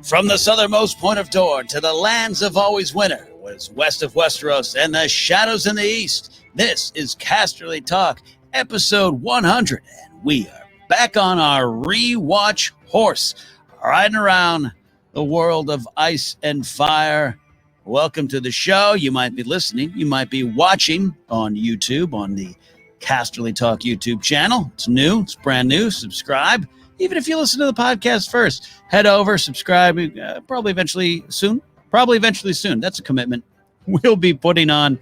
From the southernmost point of Dorne to the lands of Always Winter, what is west of Westeros and the shadows in the east, this is Casterly Talk, episode 100, and we are back on our Rewatch horse, riding around the world of ice and fire. Welcome to the show. You might be listening, you might be watching on YouTube, on the Casterly Talk YouTube channel. It's new, it's brand new. Subscribe. Even if you listen to the podcast first, head over, subscribe, probably eventually soon. That's a commitment. We'll be putting on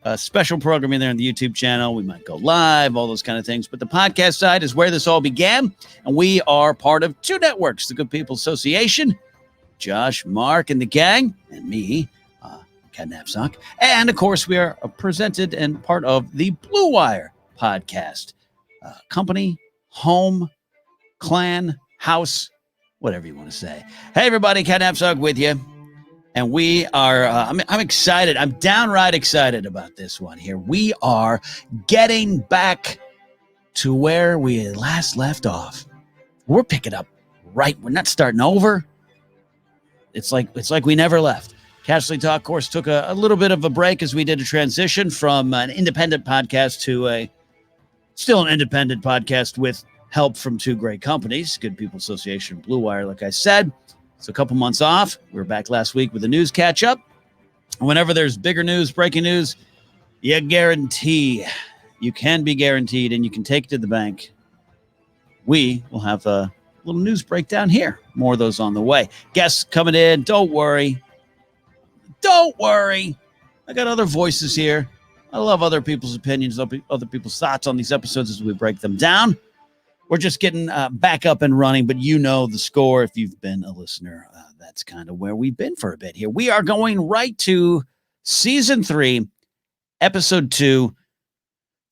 a special programming there on the YouTube channel. We might go live, all those kind of things. But the podcast side is where this all began. And we are part of two networks, the Good People Association, Josh, Mark, and the gang, and me, Ken Napzok. And, of course, we are presented and part of the Blue Wire podcast. Company, home, clan, house, whatever you want to say. Hey, everybody, Ken Napzok with you. And we are, I'm excited. I'm downright excited about this one here. We are getting back to where we last left off. We're picking up right. We're not starting over. It's like we never left. Casterly Talk, of course, took a little bit of a break as we did a transition from an independent podcast to still an independent podcast with help from two great companies, Good People Association, Blue Wire, like I said. It's a couple months off. We were back last week with a news catch-up. Whenever there's bigger news, breaking news, you can be guaranteed, and you can take it to the bank. We will have a little news breakdown here. More of those on the way. Guests coming in. Don't worry. I got other voices here. I love other people's opinions, other people's thoughts on these episodes as we break them down. We're just getting back up and running, but you know the score if you've been a listener. That's kind of where we've been for a bit here. We are going right to Season 3, Episode 2,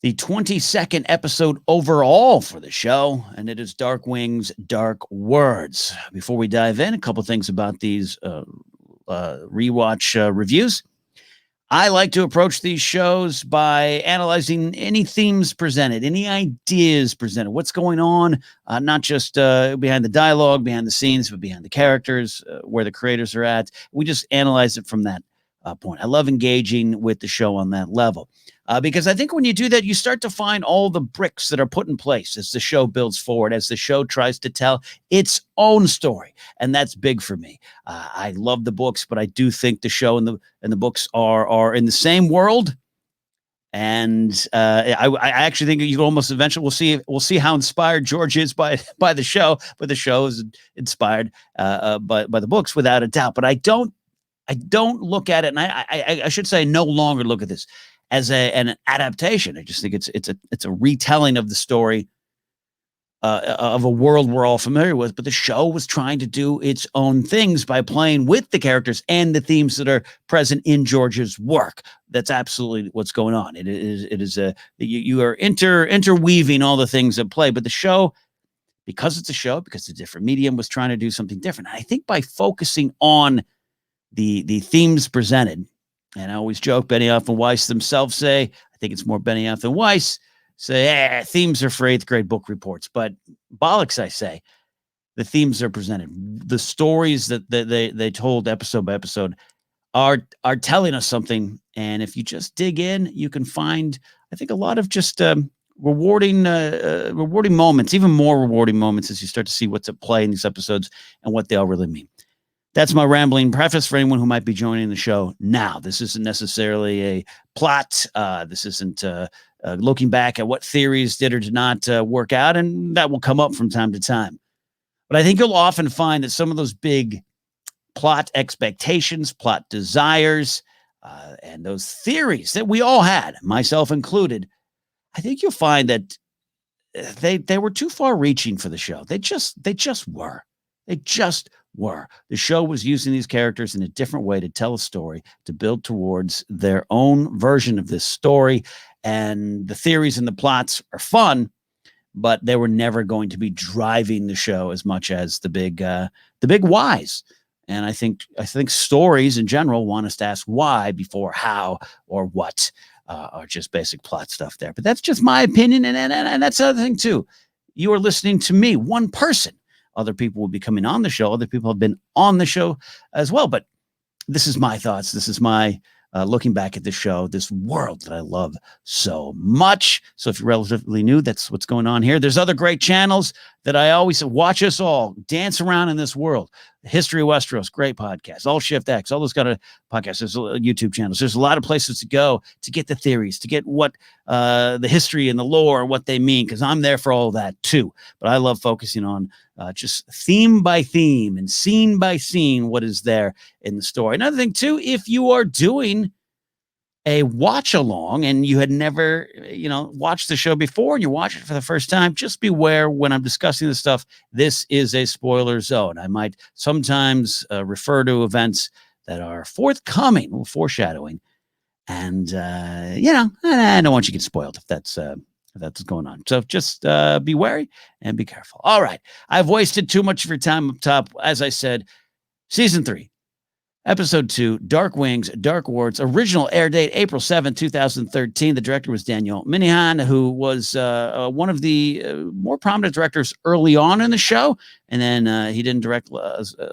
the 22nd episode overall for the show, and it is Dark Wings, Dark Words. Before we dive in, a couple things about these rewatch reviews. I like to approach these shows by analyzing any themes presented, any ideas presented, what's going on, not just behind the dialogue, behind the scenes, but behind the characters, where the creators are at. We just analyze it from that point. I love engaging with the show on that level because I think when you do that, you start to find all the bricks that are put in place as the show builds forward, as the show tries to tell its own story. And that's big for me. I love the books, but I do think the show and the books are in the same world. And I actually think you almost eventually we'll see how inspired George is by the show, but the show is inspired by the books without a doubt. But I don't look at it, and I should say no longer look at this as an adaptation. I just think it's a retelling of the story of a world we're all familiar with, but the show was trying to do its own things by playing with the characters and the themes that are present in George's work. That's absolutely what's going on. You are interweaving all the things at play, but the show, because it's a show, because it's a different medium, was trying to do something different. And I think by focusing on the themes presented, and I always joke, Benioff and Weiss themselves say, I think it's more Benioff and Weiss, say, themes are for 8th grade book reports. But bollocks, I say. The themes are presented. The stories that they told episode by episode are telling us something. And if you just dig in, you can find, I think, a lot of just rewarding moments, even more rewarding moments as you start to see what's at play in these episodes and what they all really mean. That's my rambling preface for anyone who might be joining the show now. This isn't necessarily a plot. This isn't looking back at what theories did or did not work out, and that will come up from time to time. But I think you'll often find that some of those big plot expectations, plot desires, and those theories that we all had, myself included, I think you'll find that they were too far reaching for the show. They just were. They just were. The show was using these characters in a different way to tell a story, to build towards their own version of this story. And the theories and the plots are fun, but they were never going to be driving the show as much as the big whys. And I think stories in general want us to ask why before how or what, are just basic plot stuff there. But that's just my opinion, and that's the other thing too. You are listening to me, one person. other people will be coming on the show. Other people have been on the show as well. But this is my thoughts. This is my looking back at the show, this world that I love so much. So if you're relatively new, that's what's going on here. There's other great channels that I always watch us all dance around in this world. History of Westeros, great podcast. All Shift X, all those kind of podcasts. There's YouTube channels. There's a lot of places to go to get the theories, to get what the history and the lore, what they mean, because I'm there for all that too. But I love focusing on just theme by theme and scene by scene what is there in the story. Another thing too, if you are doing a watch along and you had never, watched the show before and you watch it for the first time, just beware when I'm discussing this stuff. This is a spoiler zone. I might sometimes refer to events that are forthcoming, a little foreshadowing. And, I don't want you to get spoiled if that's what's going on. So just be wary and be careful. All right. I've wasted too much of your time up top. As I said, season 3. Episode 2, Dark Wings, Dark Wards, original air date, April 7, 2013. The director was Daniel Minahan, who was one of the more prominent directors early on in the show. And then he didn't direct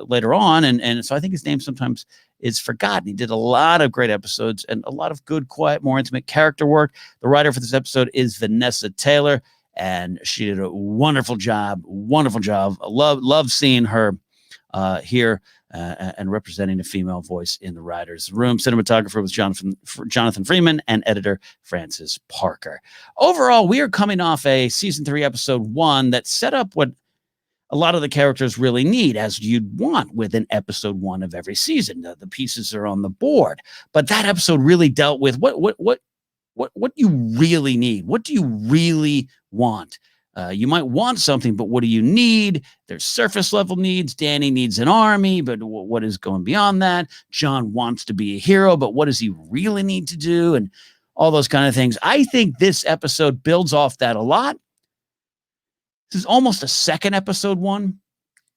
later on. And so I think his name sometimes is forgotten. He did a lot of great episodes and a lot of good, quiet, more intimate character work. The writer for this episode is Vanessa Taylor, and she did a wonderful job. Wonderful job. Love seeing her here. And representing a female voice in the writer's room. Cinematographer was Jonathan Freeman and editor Francis Parker. Overall, we are coming off a season 3, episode 1 that set up what a lot of the characters really need, as you'd want with an episode 1 of every season. The pieces are on the board, but that episode really dealt with what you really need. What do you really want? You might want something, but what do you need? There's surface level needs. Dany needs an army, but what is going beyond that? Jon wants to be a hero, but what does he really need to do? And all those kind of things. I think this episode builds off that a lot. This is almost a second episode 1.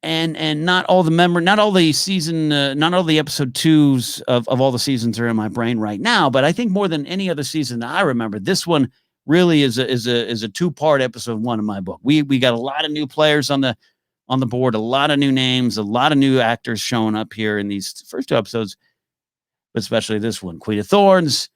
And not all the season, not all the episode 2s of all the seasons are in my brain right now, but I think more than any other season that I remember, this one really is a 2-part episode 1 in my book. We got a lot of new players on the board, a lot of new names, a lot of new actors showing up here in these first 2 episodes, but especially this one. Queen of Thorns,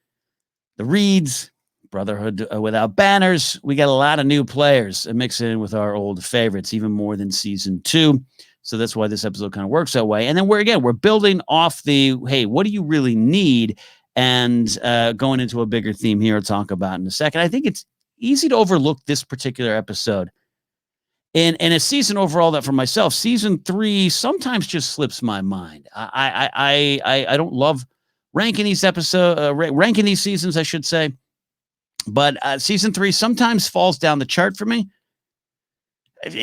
the Reeds, Brotherhood without banners. We got a lot of new players mixing in with our old favorites, even more than season 2. So that's why this episode kind of works that way. And then we're building off the, hey, what do you really need? And going into a bigger theme here, I'll talk about in a second. I think it's easy to overlook this particular episode. In a season overall that for myself, season 3 sometimes just slips my mind. I don't love ranking these ranking these seasons, I should say. But season 3 sometimes falls down the chart for me.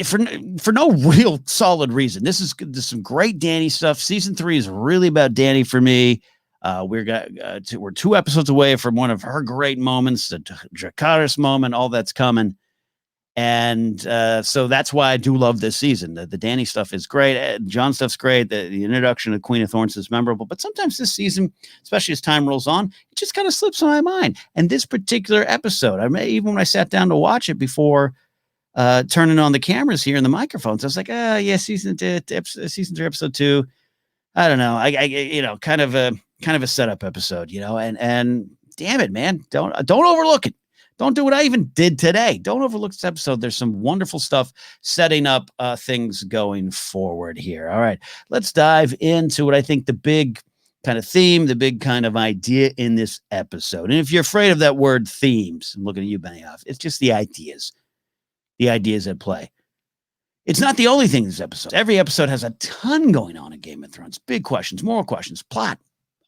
For no real solid reason. There's some great Dany stuff. Season 3 is really about Dany for me. We're 2 episodes away from one of her great moments, the Dracarys moment, all that's coming. And so that's why I do love this season. The Dany stuff is great. Jon stuff's great. The introduction of Queen of Thorns is memorable. But sometimes this season, especially as time rolls on, it just kind of slips my mind. And this particular episode, even when I sat down to watch it before turning on the cameras here and the microphones, I was like, season 3, episode 2. I don't know. Kind of a setup episode, and damn it, man, don't overlook it. Don't do what I even did today. Don't overlook this episode. There's some wonderful stuff setting up things going forward here. All right, let's dive into what I think the big kind of theme, the big kind of idea in this episode. And if you're afraid of that word themes, I'm looking at you, Benioff, it's just the ideas at play. It's not the only thing in this episode. Every episode has a ton going on in Game of Thrones. Big questions, moral questions, plot,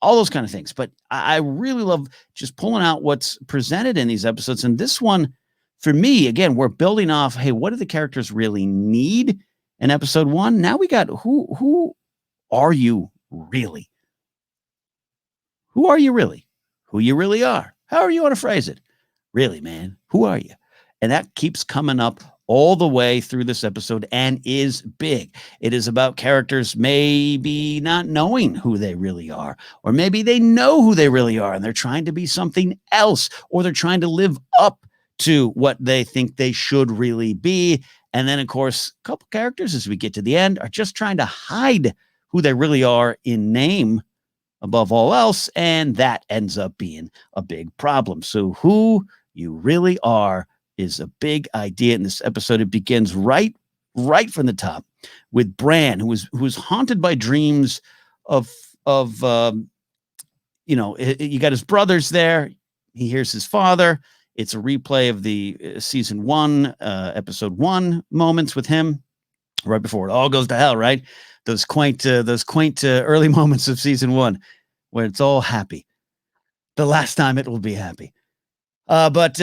all those kind of things. But I really love just pulling out what's presented in these episodes. And this one, for me, again, we're building off, hey, what do the characters really need in episode 1? Now we got who are you really? Who are you really? Who you really are? However you want to phrase it. Really, man, who are you? And that keeps coming up all the way through this episode and is big. It is about characters maybe not knowing who they really are, or maybe they know who they really are and they're trying to be something else, or they're trying to live up to what they think they should really be. And then, of course, a couple characters as we get to the end are just trying to hide who they really are in name above all else. And that ends up being a big problem. So who you really are is a big idea in this episode. It begins right from the top with Bran, who's haunted by dreams of you got his brothers there. He hears his father. It's a replay of the season 1, episode 1 moments with him right before it all goes to hell, right? Those quaint early moments of season 1 where it's all happy. The last time it will be happy. But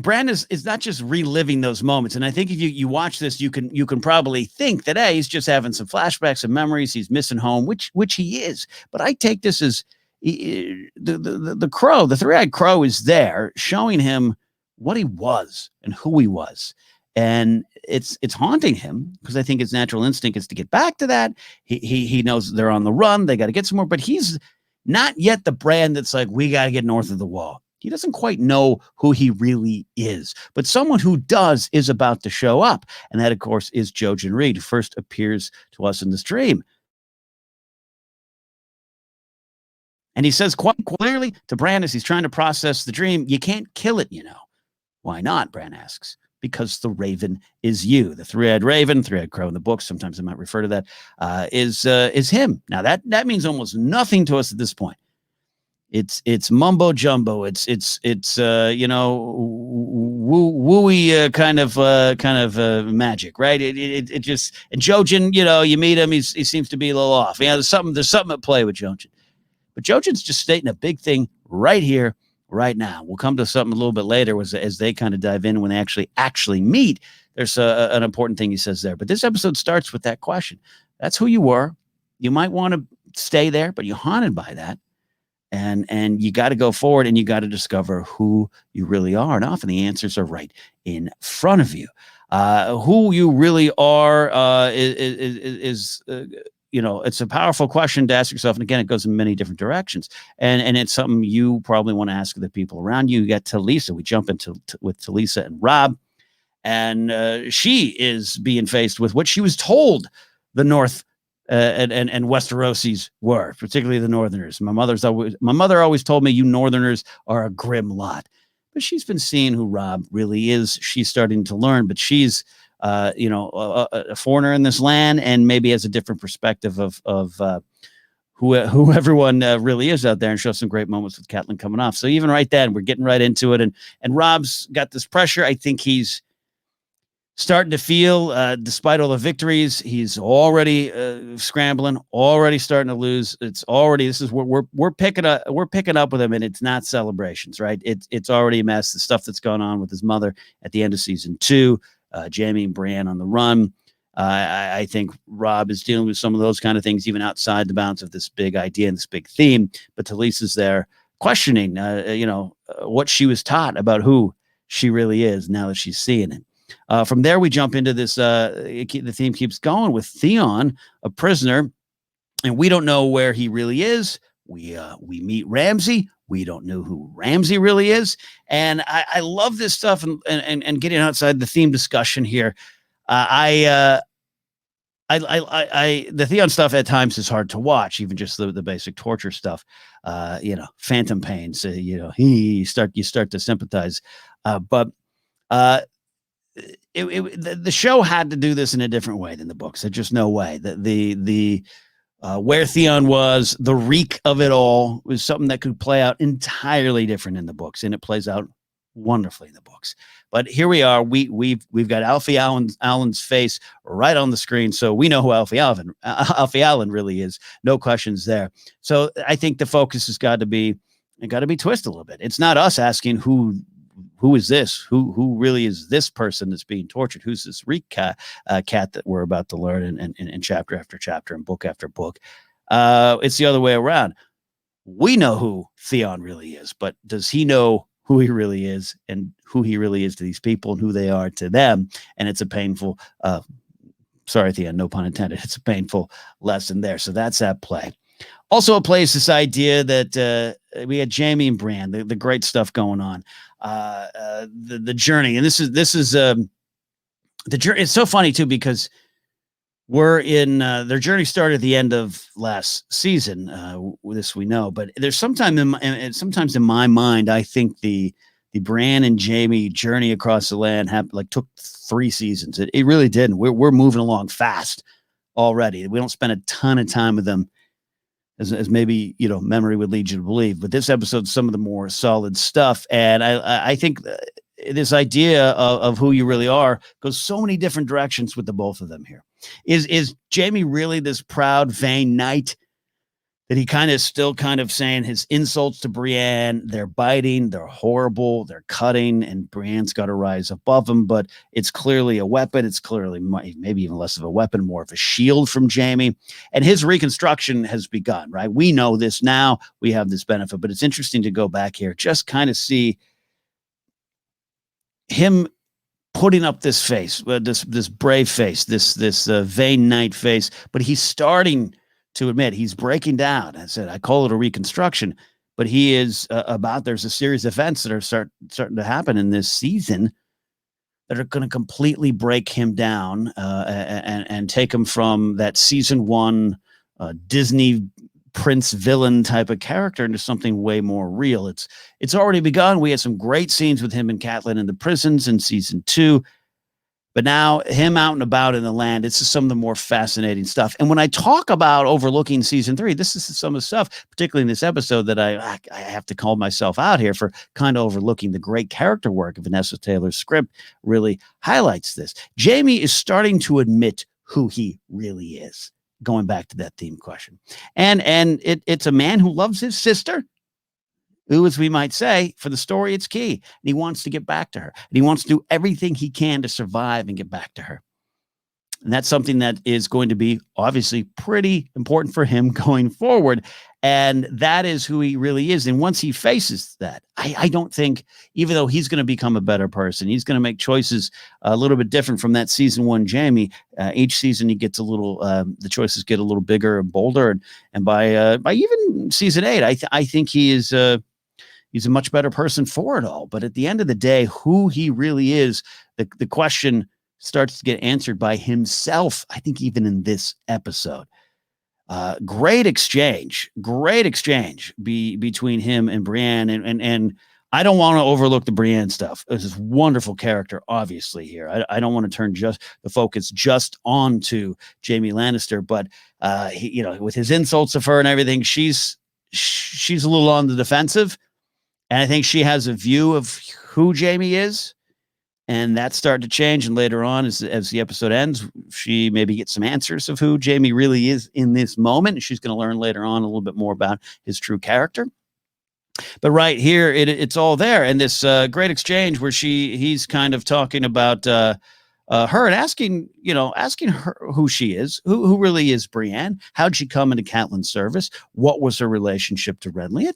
Bran is not just reliving those moments. And I think if you watch this, you can probably think that, hey, he's just having some flashbacks and memories. He's missing home, which he is. But I take this as the crow, the three-eyed crow is there showing him what he was and who he was. And it's haunting him because I think his natural instinct is to get back to that. He knows they're on the run. They got to get somewhere, but he's not yet the Bran that's like, we got to get north of the wall. He doesn't quite know who he really is, but someone who does is about to show up. And that, of course, is Jojen Reed, who first appears to us in this dream. And he says quite clearly to Bran as he's trying to process the dream, you can't kill it, you know. Why not, Bran asks. Because the raven is you. The three-eyed raven, three-eyed crow in the book, sometimes I might refer to that, is him. Now, that means almost nothing to us at this point. It's mumbo jumbo. It's wooey kind of magic, right? It just, and Jojen, you meet him, he seems to be a little off. Yeah, there's something at play with Jojen. But Jojen's just stating a big thing right here, right now. We'll come to something a little bit later as they kind of dive in when they actually meet. There's an important thing he says there. But this episode starts with that question. That's who you were. You might want to stay there, but you're haunted by that. And you got to go forward and you got to discover who you really are. And often the answers are right in front of you. Who you really are is it's a powerful question to ask yourself. And again, it goes in many different directions. And it's something you probably want to ask the people around you. You get Talisa. We jump into with Talisa and Robb. And she is being faced with what she was told the North and Westerosis were, particularly the Northerners. My mother always told me, you Northerners are a grim lot. But she's been seeing who Robb really is. She's starting to learn, but she's a foreigner in this land and maybe has a different perspective of who everyone really is out there, and show some great moments with Catelyn coming off. So even right then, we're getting right into it, and Robb's got this pressure. I think he's starting to feel, despite all the victories, he's already scrambling, already starting to lose. This is what we're picking up with him, and it's not celebrations, right? It's already a mess. The stuff that's going on with his mother at the end of season 2, Jaime and Brienne on the run. I think Robb is dealing with some of those kind of things, even outside the bounds of this big idea and this big theme. But Talisa's there questioning, what she was taught about who she really is now that she's seeing it. From there, we jump into this. The theme keeps going with Theon, a prisoner, and we don't know where he really is. We meet Ramsay. We don't know who Ramsay really is, and I love this stuff. And getting outside the theme discussion here, the Theon stuff at times is hard to watch, even just the basic torture stuff. Phantom pain. So you start to sympathize, but. The show had to do this in a different way than the books. There's just no way. The where Theon was, the reek of it all was something that could play out entirely different in the books, and it plays out wonderfully in the books. But here we are. We've got Alfie Allen's face right on the screen, so we know who Alfie Allen really is. No questions there. So I think the focus has got to be twisted a little bit. It's not us asking who is this? Who really is this person that's being tortured? Who's this Rigg cat that we're about to learn in chapter after chapter and book after book? It's the other way around. We know who Theon really is, but does he know who he really is and who he really is to these people and who they are to them? And it's a painful, sorry, Theon, no pun intended. It's a painful lesson there. So that's at play. Also, it plays this idea that we had Jaime and Bran, the great stuff going on, the journey, and this is the journey. It's so funny too, because we're in their journey started at the end of last season. This we know, but there's sometimes in my mind, I think the Bran and Jaime journey across the land took 3 seasons. It really didn't. We're moving along fast already. We don't spend a ton of time with them as maybe memory would lead you to believe. But this episode's some of the more solid stuff, and I think this idea of who you really are goes so many different directions with the both of them here. Is Jaime really this proud, vain knight that he still saying his insults to Brienne? They're biting, they're horrible, they're cutting, and Brienne's got to rise above him. But it's clearly a weapon. It's clearly maybe even less of a weapon, more of a shield from Jaime. And his reconstruction has begun, right? We know this now. We have this benefit. But it's interesting to go back here, just see him putting up this face, this brave face, this vain knight face. But he's starting to admit he's breaking down. I call it a reconstruction, but he is there's a series of events that are starting to happen in this season that are going to completely break him down and take him from that season 1 Disney prince villain type of character into something way more real. It's already begun. We had some great scenes with him and Catelyn in the prisons in season 2. But now him out and about in the land, it's just some of the more fascinating stuff. And when I talk about overlooking season 3, this is some of the stuff, particularly in this episode, that I have to call myself out here for overlooking. The great character work of Vanessa Taylor's script really highlights this. Jaime is starting to admit who he really is, going back to that theme question. And it's a man who loves his sister, who, as we might say, for the story, it's key. And he wants to get back to her. And he wants to do everything he can to survive and get back to her. And that's something that is going to be obviously pretty important for him going forward. And that is who he really is. And once he faces that, I don't think, even though he's going to become a better person, he's going to make choices a little bit different from that season 1 Jaime. Each season he gets a little, the choices get a little bigger and bolder. And by even season 8, I think he is, he's a much better person for it all. But at the end of the day, who he really is, the question starts to get answered by himself, I think, even in this episode. Great exchange between him and Brienne. And I don't want to overlook the Brienne stuff. This is wonderful character, obviously, here. I don't want to turn the focus just onto Jaime Lannister, but he, with his insults of her and everything, she's a little on the defensive. And I think she has a view of who Jaime is, and that's starting to change. And later on, as the episode ends, she maybe gets some answers of who Jaime really is in this moment. And she's going to learn later on a little bit more about his true character. But right here, it's all there. And this great exchange where he's talking about her and asking her who she is, who really is Brienne. How'd she come into Catelyn's service? What was her relationship to Renly?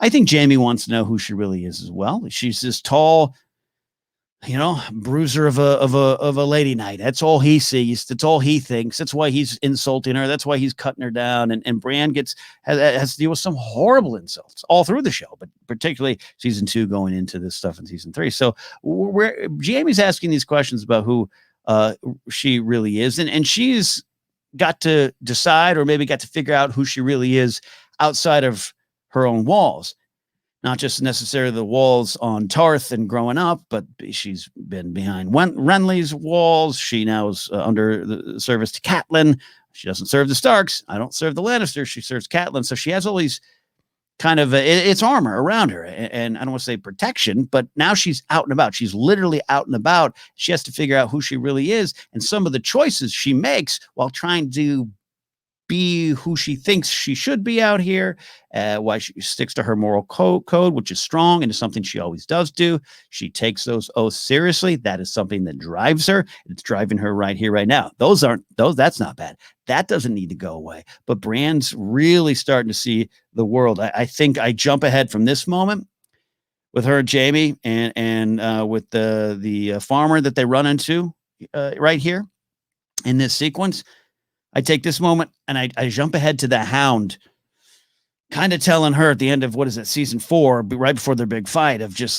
I think Jaime wants to know who she really is as well. She's this tall, bruiser of a lady knight. That's all he sees. That's all he thinks. That's why he's insulting her. That's why he's cutting her down. And Bran has to deal with some horrible insults all through the show, but particularly season 2 going into this stuff in season 3. So Jaime's asking these questions about who she really is, and she's got to decide, or maybe got to figure out who she really is outside of her own walls, not just necessarily the walls on Tarth and growing up, but she's been behind Renly's walls. She now is under the service to Catelyn. She doesn't serve the Starks. I don't serve the Lannisters. She serves Catelyn. So she has all these it's armor around her. And I don't want to say protection, but now she's out and about. She's literally out and about. She has to figure out who she really is. And some of the choices she makes while trying to be who she thinks she should be out here, why she sticks to her moral code, which is strong and is something she always does do. She takes those oaths seriously. That is something that drives her. It's driving her right here, right now. That's not bad. That doesn't need to go away. But Bran's really starting to see the world. I think I jump ahead from this moment with her and Jaime and with the farmer that they run into right here in this sequence. I take this moment and I jump ahead to the Hound, kind of telling her at the end of, what is it, season 4, right before their big fight, of just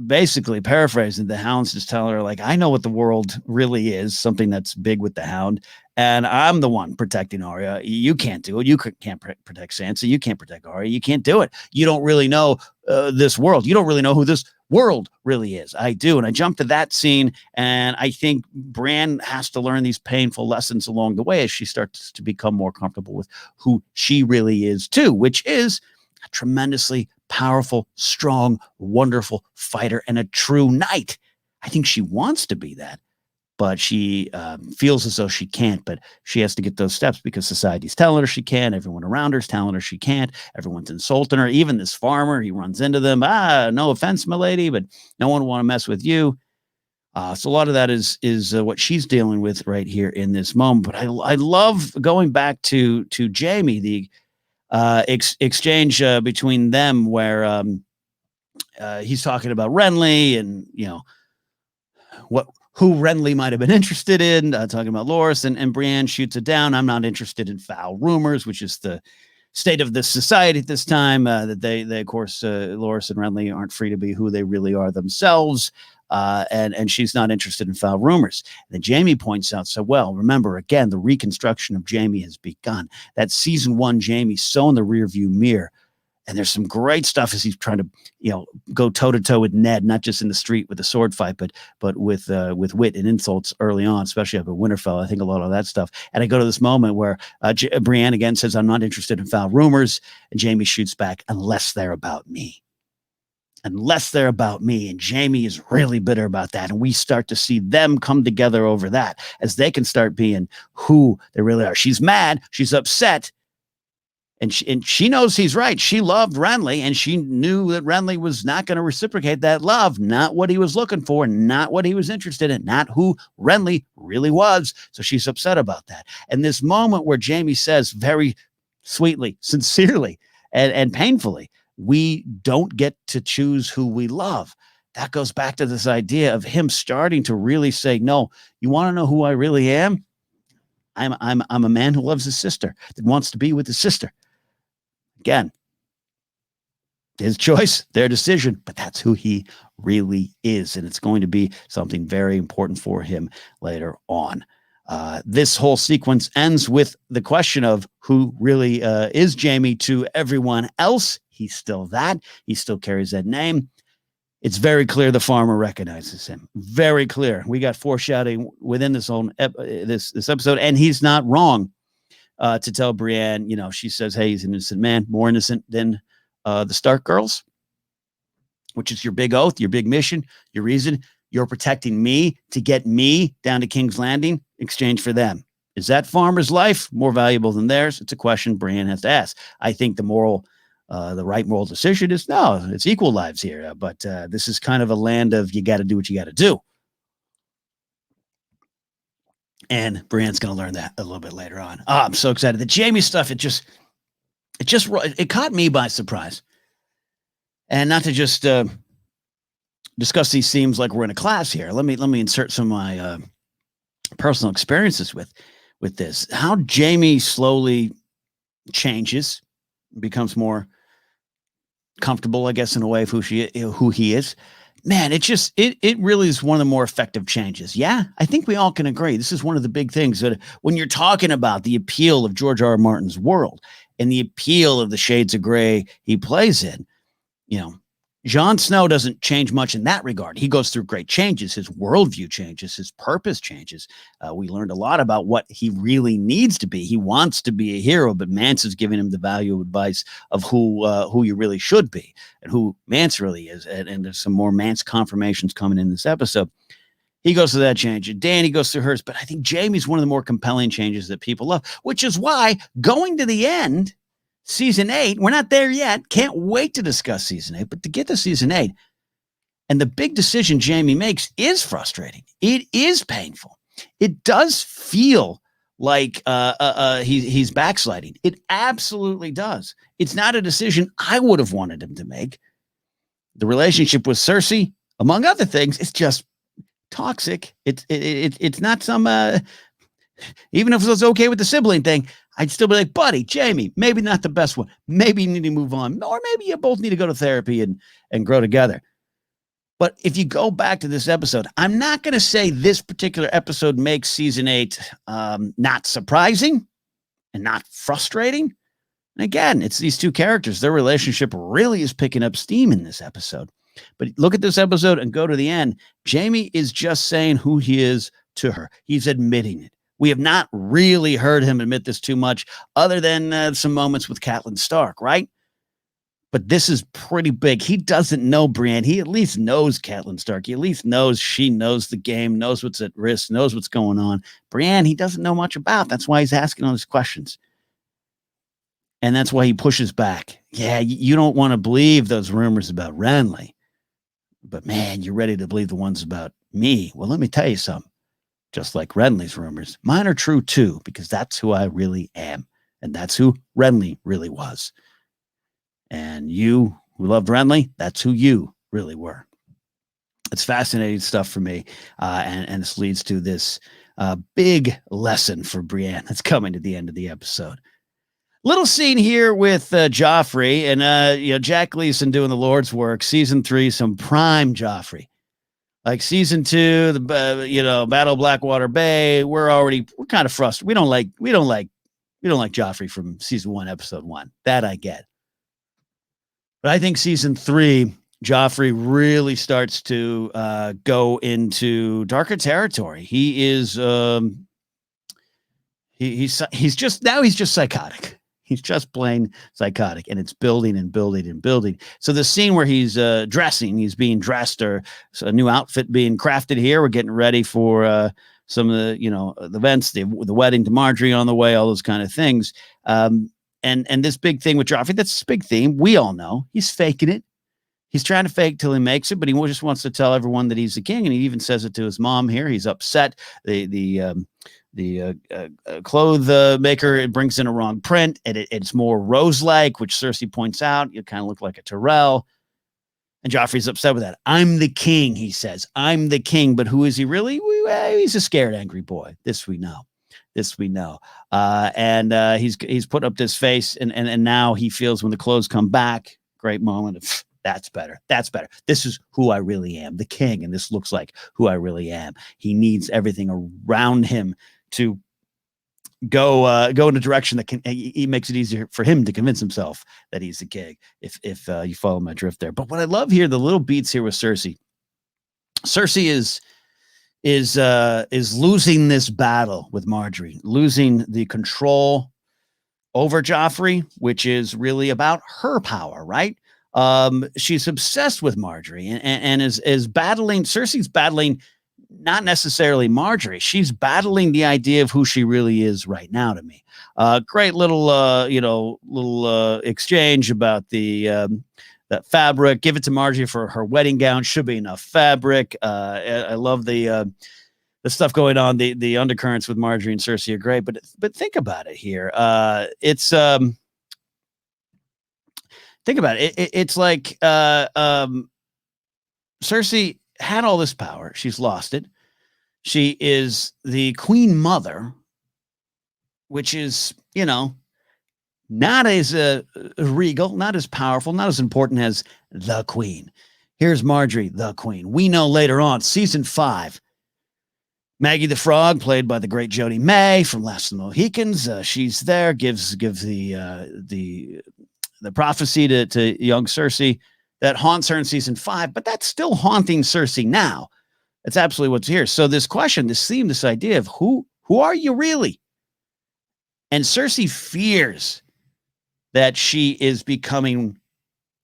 basically paraphrasing, the Hound's just telling her, like, I know what the world really is, something that's big with the Hound, and I'm the one protecting Arya. You can't do it. You can't protect Sansa. You can't protect Arya. You can't do it. You don't really know this world. You don't really know who this world really is. I do. And I jumped to that scene, and I think Bran has to learn these painful lessons along the way as she starts to become more comfortable with who she really is too, which is a tremendously powerful, strong, wonderful fighter and a true knight. I think she wants to be that, but she feels as though she can't. But she has to get those steps because society's telling her she can. Everyone around her is telling her she can't. Everyone's insulting her. Even this farmer, he runs into them. No offense, my lady, but no one will want to mess with you. So a lot of that is what she's dealing with right here in this moment. But I love going back to Jaime, the exchange between them where he's talking about Renly and, who Renly might have been interested in, talking about Loras, and Brienne shoots it down. I'm not interested in foul rumors, which is the state of this society at this time, that they of course, Loras and Renly aren't free to be who they really are themselves. And she's not interested in foul rumors. And then Jaime points out, so well, remember, again, the reconstruction of Jaime has begun. That season 1 Jaime so in the rearview mirror. And there's some great stuff as he's trying to, go toe to toe with Ned, not just in the street with the sword fight, but with wit and insults early on, especially up at Winterfell. I think a lot of that stuff. And I go to this moment where Brienne again says, I'm not interested in foul rumors. And Jaime shoots back, unless they're about me. Unless they're about me. And Jaime is really bitter about that. And we start to see them come together over that as they can start being who they really are. She's mad. She's upset. And she knows he's right. She loved Renly, and she knew that Renly was not going to reciprocate that love, not what he was looking for, not what he was interested in, not who Renly really was. So she's upset about that. And this moment where Jaime says very sweetly, sincerely, and painfully, we don't get to choose who we love. That goes back to this idea of him starting to really say, no, you want to know who I really am? I'm a man who loves his sister, that wants to be with his sister. Again, his choice, their decision, but that's who he really is. And it's going to be something very important for him later on. This whole sequence ends with the question of who really is Jaime to everyone else. He's still that. He still carries that name. It's very clear the farmer recognizes him. Very clear. We got foreshadowing within this whole this episode, and he's not wrong. To tell Brienne, she says, hey, he's an innocent man, more innocent than the Stark girls, which is your big oath, your big mission, your reason. You're protecting me to get me down to King's Landing in exchange for them. Is that farmer's life more valuable than theirs? It's a question Brienne has to ask. I think the right moral decision is no, it's equal lives here. But this is kind of a land of you got to do what you got to do. And Brienne's going to learn that a little bit later on. I'm so excited. The Jaime stuff, it caught me by surprise. And not to just discuss these themes like we're in a class here. Let me insert some of my personal experiences with this. How Jaime slowly changes, becomes more comfortable, I guess, in a way of who he is. Man, it really is one of the more effective changes. Yeah, I think we all can agree. This is one of the big things that when you're talking about the appeal of George R. R. Martin's world and the appeal of the shades of gray he plays in, Jon Snow doesn't change much in that regard. He goes through great changes. His worldview changes. His purpose changes. We learned a lot about what he really needs to be. He wants to be a hero, but Mance is giving him the value advice of who you really should be and who Mance really is. And there's some more Mance confirmations coming in this episode. He goes through that change. And Dany goes through hers. But I think Jaime's one of the more compelling changes that people love, which is why going to the end, Season 8, we're not there yet. Can't wait to discuss Season 8, but to get to Season 8, and the big decision Jaime makes is frustrating. It is painful. It does feel like he's backsliding. It absolutely does. It's not a decision I would have wanted him to make. The relationship with Cersei, among other things, it's just toxic. It's not some... even if it was okay with the sibling thing, I'd still be like, buddy, Jaime, maybe not the best one. Maybe you need to move on. Or maybe you both need to go to therapy and grow together. But if you go back to this episode, I'm not going to say this particular episode makes season 8 not surprising and not frustrating. And again, it's these two characters. Their relationship really is picking up steam in this episode. But look at this episode and go to the end. Jaime is just saying who he is to her. He's admitting it. We have not really heard him admit this too much, other than some moments with Catelyn Stark, right? But this is pretty big. He doesn't know Brienne. He at least knows Catelyn Stark. He at least knows she knows the game, knows what's at risk, knows what's going on. Brienne, he doesn't know much about. That's why he's asking all these questions. And that's why he pushes back. Yeah, you don't want to believe those rumors about Renly. But man, you're ready to believe the ones about me. Well, let me tell you something. Just like Renly's rumors, mine are true too, because that's who I really am. And that's who Renly really was. And you who loved Renly, that's who you really were. It's fascinating stuff for me. And this leads to this big lesson for Brienne that's coming to the end of the episode. Little scene here with Joffrey and Jack Gleason doing the Lord's work. Season 3, some prime Joffrey. Like season 2, the Battle of Blackwater Bay. We're kind of frustrated. We don't like Joffrey from season 1, episode 1. That I get. But I think season 3, Joffrey really starts to go into darker territory. He is he's just psychotic. He's just plain psychotic, and it's building and building and building. So the scene where he's dressing, he's being dressed, or a new outfit being crafted here. We're getting ready for some of the the events, the wedding to Marjorie on the way, all those kind of things. And this big thing with Joffrey, that's his big theme. We all know he's faking it. He's trying to fake till he makes it, but he just wants to tell everyone that he's the king. And he even says it to his mom here. He's upset. The clothes maker, it brings in a wrong print, and it's more rose-like, which Cersei points out. You kind of look like a Tyrell. And Joffrey's upset with that. I'm the king, he says. I'm the king, but who is he really? He's a scared, angry boy. This we know. And he's put up this face, and now he feels when the clothes come back, great moment of, that's better. This is who I really am, the king, and this looks like who I really am. He needs everything around him to go in a direction that he makes it easier for him to convince himself that he's the king. If you follow my drift there. But what I love here, the little beats here with Cersei. Cersei is losing this battle with Marjorie, losing the control over Joffrey, which is really about her power, right? She's obsessed with Marjorie and is battling. Cersei's battling not necessarily Marjorie. She's battling the idea of who she really is right now to me. Great little exchange about the fabric. Give it to Marjorie for her wedding gown. Should be enough fabric. I love the stuff going on. The undercurrents with Marjorie and Cersei are great, but think about it here. Think about it. It's like Cersei had all this power. She's lost it. She is the queen mother, which is, not as regal, not as powerful, not as important as the queen. Here's Marjorie, the queen. We know later on, season 5, Maggie the Frog, played by the great Jodie May from Last of the Mohicans. She's there, gives the prophecy to young Cersei that haunts her in season 5, but that's still haunting Cersei now. That's absolutely what's here. So this question, this theme, this idea of who are you really? And Cersei fears that she is becoming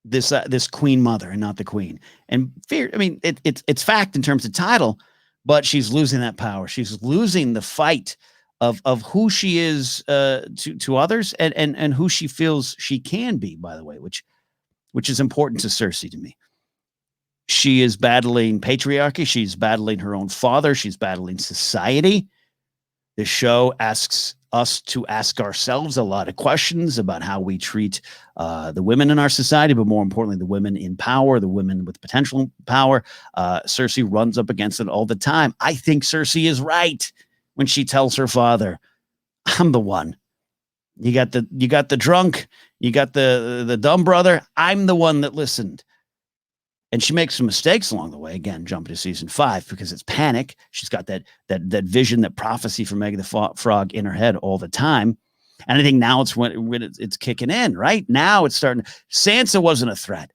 this queen mother and not the queen. And fear, I mean, it's fact in terms of title, but she's losing that power. She's losing the fight of who she is to others and who she feels she can be, by the way, which is important to Cersei to me. She is battling patriarchy. She's battling her own father. She's battling society. The show asks us to ask ourselves a lot of questions about how we treat the women in our society, but more importantly, the women in power, the women with potential power. Cersei runs up against it all the time. I think Cersei is right when she tells her father, I'm the one. You got the drunk, you got the dumb brother. I'm the one that listened. And she makes some mistakes along the way. Again, jumping to season 5 because it's panic. She's got that vision, that prophecy from Meg the Frog in her head all the time. And I think now it's when it's kicking in, right? Now it's starting. Sansa wasn't a threat.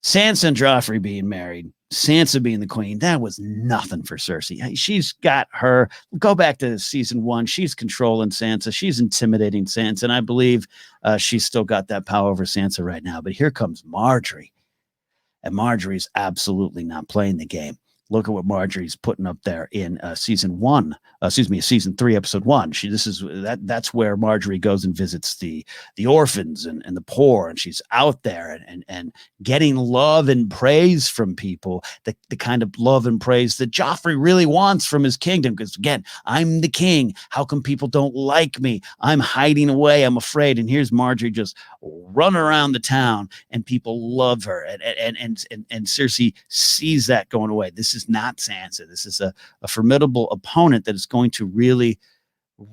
Sansa and Joffrey being married, Sansa being the queen, that was nothing for Cersei. She's got her. Go back to season 1. She's controlling Sansa. She's intimidating Sansa. And I believe she's still got that power over Sansa right now. But here comes Marjorie. And Marjorie's absolutely not playing the game. Look at what Marjorie's putting up there in season 3, episode 1. That's where Marjorie goes and visits the orphans and the poor, and she's out there and getting love and praise from people, the kind of love and praise that Joffrey really wants from his kingdom. Because again, I'm the king. How come people don't like me? I'm hiding away. I'm afraid. And here's Marjorie just running around the town, and people love her. And Cersei sees that going away. This is not Sansa. This is a formidable opponent that is going to really,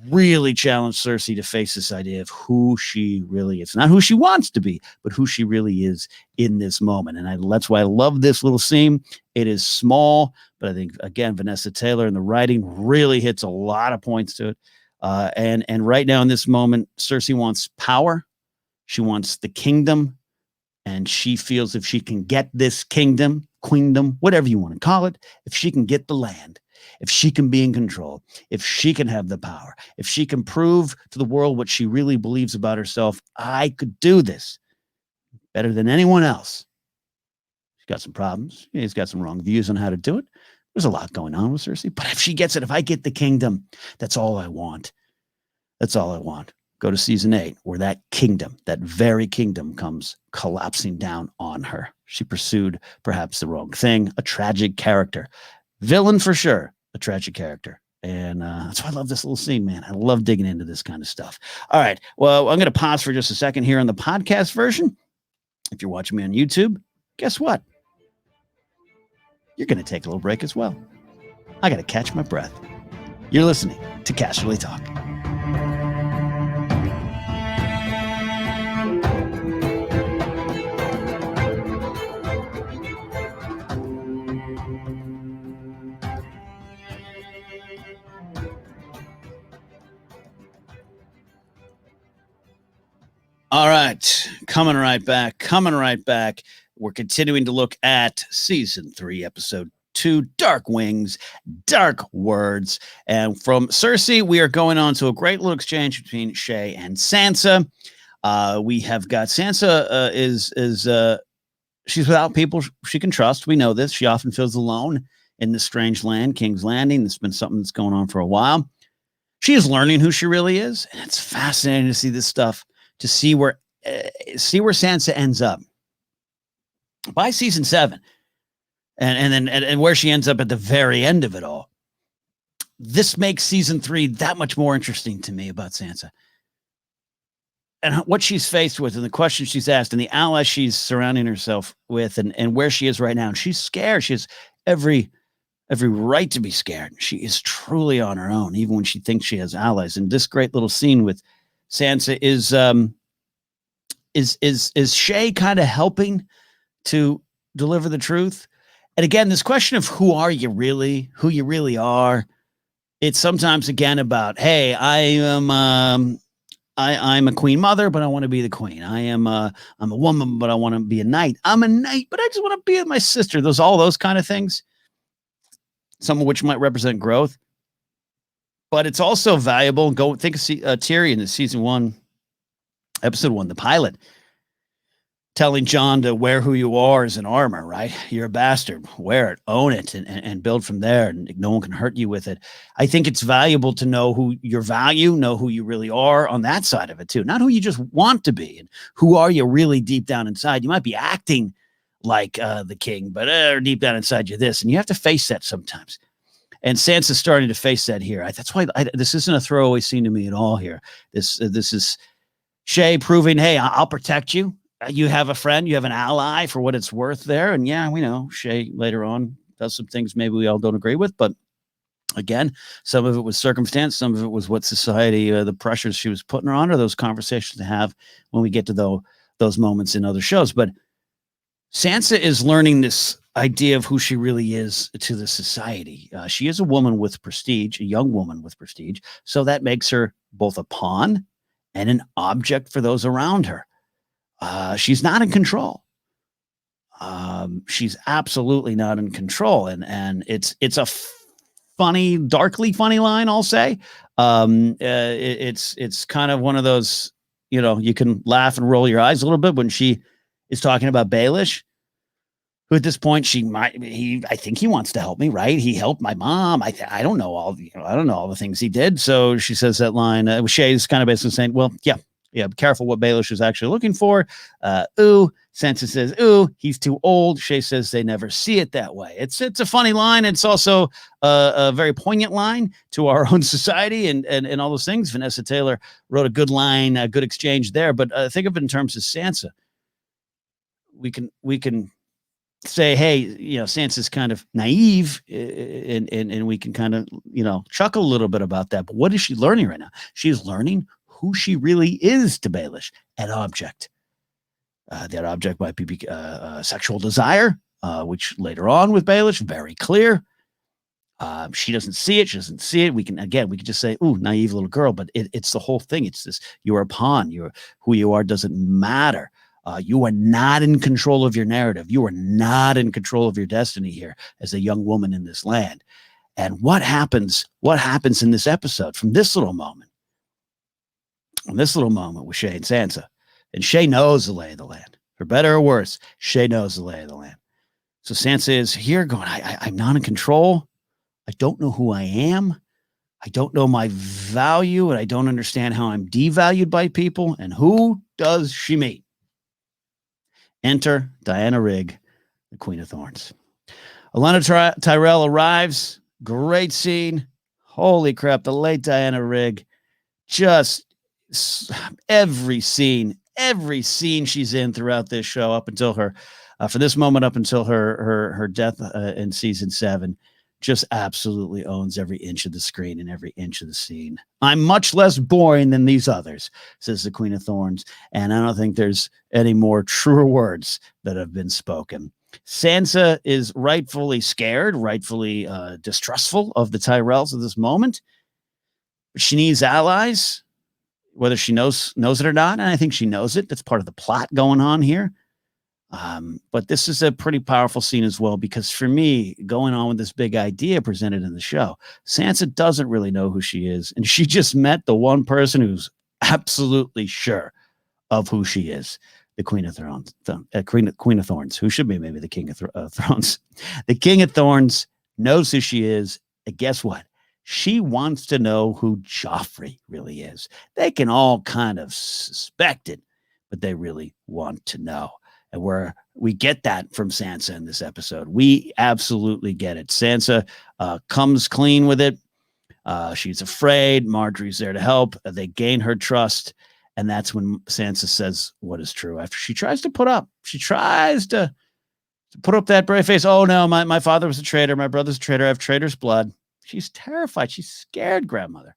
really challenge Cersei to face this idea of who she really is. Not who she wants to be, but who she really is in this moment. And that's why I love this little scene. It is small, but I think, again, Vanessa Taylor and the writing really hits a lot of points to it. And right now in this moment, Cersei wants power. She wants the kingdom. And she feels if she can get this kingdom, queendom, whatever you want to call it, if she can get the land, if she can be in control, if she can have the power, if she can prove to the world what she really believes about herself, I could do this better than anyone else. She's got some problems. He's got some wrong views on how to do it. There's a lot going on with Cersei. But if she gets it, if I get the kingdom, that's all I want. That's all I want. Go to season 8, where that kingdom, that very kingdom, comes collapsing down on her. She pursued perhaps the wrong thing, a tragic character. Villain for sure, a tragic character. And that's why I love this little scene, man. I love digging into this kind of stuff. All right. Well, I'm going to pause for just a second here on the podcast version. If you're watching me on YouTube, guess what? You're going to take a little break as well. I got to catch my breath. You're listening to Casterly Talk. All right, coming right back. We're continuing to look at season 3, episode 2, Dark Wings, Dark Words. And from Cersei, we are going on to a great little exchange between Shae and Sansa. We have got Sansa she's without people she can trust. We know this. She often feels alone in this strange land, King's Landing. This has been something that's going on for a while. She is learning who she really is, and it's fascinating to see this stuff. To see where Sansa ends up by season 7, and where she ends up at the very end of it all. This makes season 3 that much more interesting to me about Sansa and what she's faced with, and the questions she's asked, and the allies she's surrounding herself with, and where she is right now. And she's scared. She has every right to be scared. She is truly on her own, even when she thinks she has allies. And this great little scene with Sansa is Shae kind of helping to deliver the truth? And again, this question of who you really are. It's sometimes again about, hey, I'm a queen mother, but I want to be the queen. I'm a woman, but I want to be a knight. I'm a knight, but I just want to be with my sister. All those kind of things. Some of which might represent growth. But it's also valuable. Go think of Tyrion in season 1, episode 1, the pilot, telling Jon to wear who you are as an armor, right? You're a bastard. Wear it, own it, and build from there. And no one can hurt you with it. I think it's valuable to know who your value, know who you really are on that side of it too. Not who you just want to be, and who are you really deep down inside. You might be acting like the king, but deep down inside you're this, and you have to face that sometimes. And Sansa's starting to face that here. That's why this isn't a throwaway scene to me at all here. This is Shae proving, hey, I'll protect you. You have a friend. You have an ally for what it's worth there. And yeah, we know Shae later on does some things maybe we all don't agree with. But again, some of it was circumstance. Some of it was what society, the pressures she was putting her under, those conversations to have when we get to those moments in other shows. But Sansa is learning this idea of who she really is to the society. She is a woman with prestige, a young woman with prestige. So that makes her both a pawn and an object for those around her. She's not in control. She's absolutely not in control, and it's a funny, darkly funny line, I'll say. It's kind of one of those, you can laugh and roll your eyes a little bit when she is talking about Baelish, who at this point I think he wants to help me, right? He helped my mom. I don't know I don't know all the things he did. So she says that line. Shay's kind of basically saying, well, yeah, be careful what Baelish is actually looking for. Ooh, Sansa says, ooh, he's too old. Shay says they never see it that way. It's a funny line. It's also a very poignant line to our own society and all those things. Vanessa Taylor wrote a good line, a good exchange there. But think of it in terms of Sansa. We can say, hey, Sansa's kind of naive, and we can kind of, chuckle a little bit about that. But what is she learning right now? She's learning who she really is to Baelish, an object. That object might be sexual desire, which later on with Baelish, very clear. She doesn't see it. She doesn't see it. We can just say, ooh, naive little girl, but it's the whole thing. It's this, you're a pawn. Who you are doesn't matter. You are not in control of your narrative. You are not in control of your destiny here as a young woman in this land. And what happens in this episode from this little moment? This little moment with Shay and Sansa. And Shay knows the lay of the land. For better or worse, Shay knows the lay of the land. So Sansa is here going, I'm not in control. I don't know who I am. I don't know my value, and I don't understand how I'm devalued by people. And who does she meet? Enter Diana Rigg, the Queen of Thorns. Olenna Tyrell arrives. Great scene. Holy crap, the late Diana Rigg. Just every scene she's in throughout this show up until her, for this moment up until her death in season 7, just absolutely owns every inch of the screen and every inch of the scene. I'm much less boring than these others, says the Queen of Thorns, and I don't think there's any more truer words that have been spoken. Sansa is rightfully scared, rightfully distrustful of the Tyrells at this moment. She needs allies, whether she knows it or not, and I think she knows it. That's part of the plot going on here. But this is a pretty powerful scene as well, because for me, going on with this big idea presented in the show, Sansa doesn't really know who she is, and she just met the one person who's absolutely sure of who she is, the Queen of Thorns, Queen of Thorns, who should be maybe the King of Thrones. The King of Thorns knows who she is, and guess what? She wants to know who Joffrey really is. They can all kind of suspect it, but they really want to know. And we get that from Sansa in this episode. We absolutely get it. Sansa comes clean with it. She's afraid. Marjorie's there to help. They gain her trust. And that's when Sansa says what is true. After she tries to put up that brave face. Oh, no, my father was a traitor. My brother's a traitor. I have traitor's blood. She's terrified. She's scared, grandmother.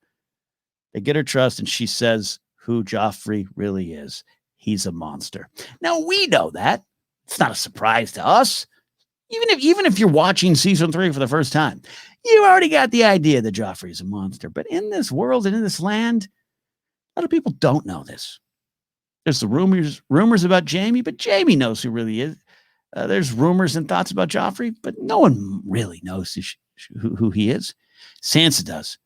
They get her trust, and she says who Joffrey really is. He's a monster. Now, we know that. It's not a surprise to us. Even if you're watching season 3 for the first time, you already got the idea that Joffrey is a monster. But in this world and in this land, a lot of people don't know this. There's the rumors about Jaime, but Jaime knows who really is. There's rumors and thoughts about Joffrey, but no one really knows who he is. Sansa does.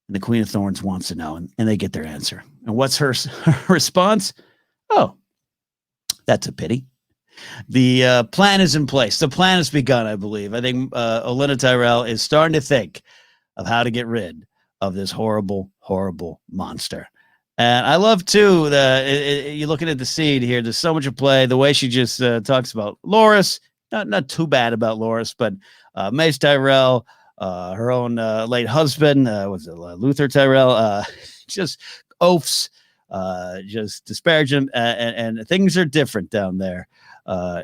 And the Queen of Thorns wants to know, and they get their answer. And what's her response? Oh, that's a pity. The plan is in place. The plan has begun, I believe. I think Olenna Tyrell is starting to think of how to get rid of this horrible, horrible monster. And I love, too, you're looking at the scene here. There's so much at play. The way she just talks about Loras, not too bad about Loras, but Mace Tyrell, her own late husband, Luther Tyrell, just oafs, just disparaging, and things are different down there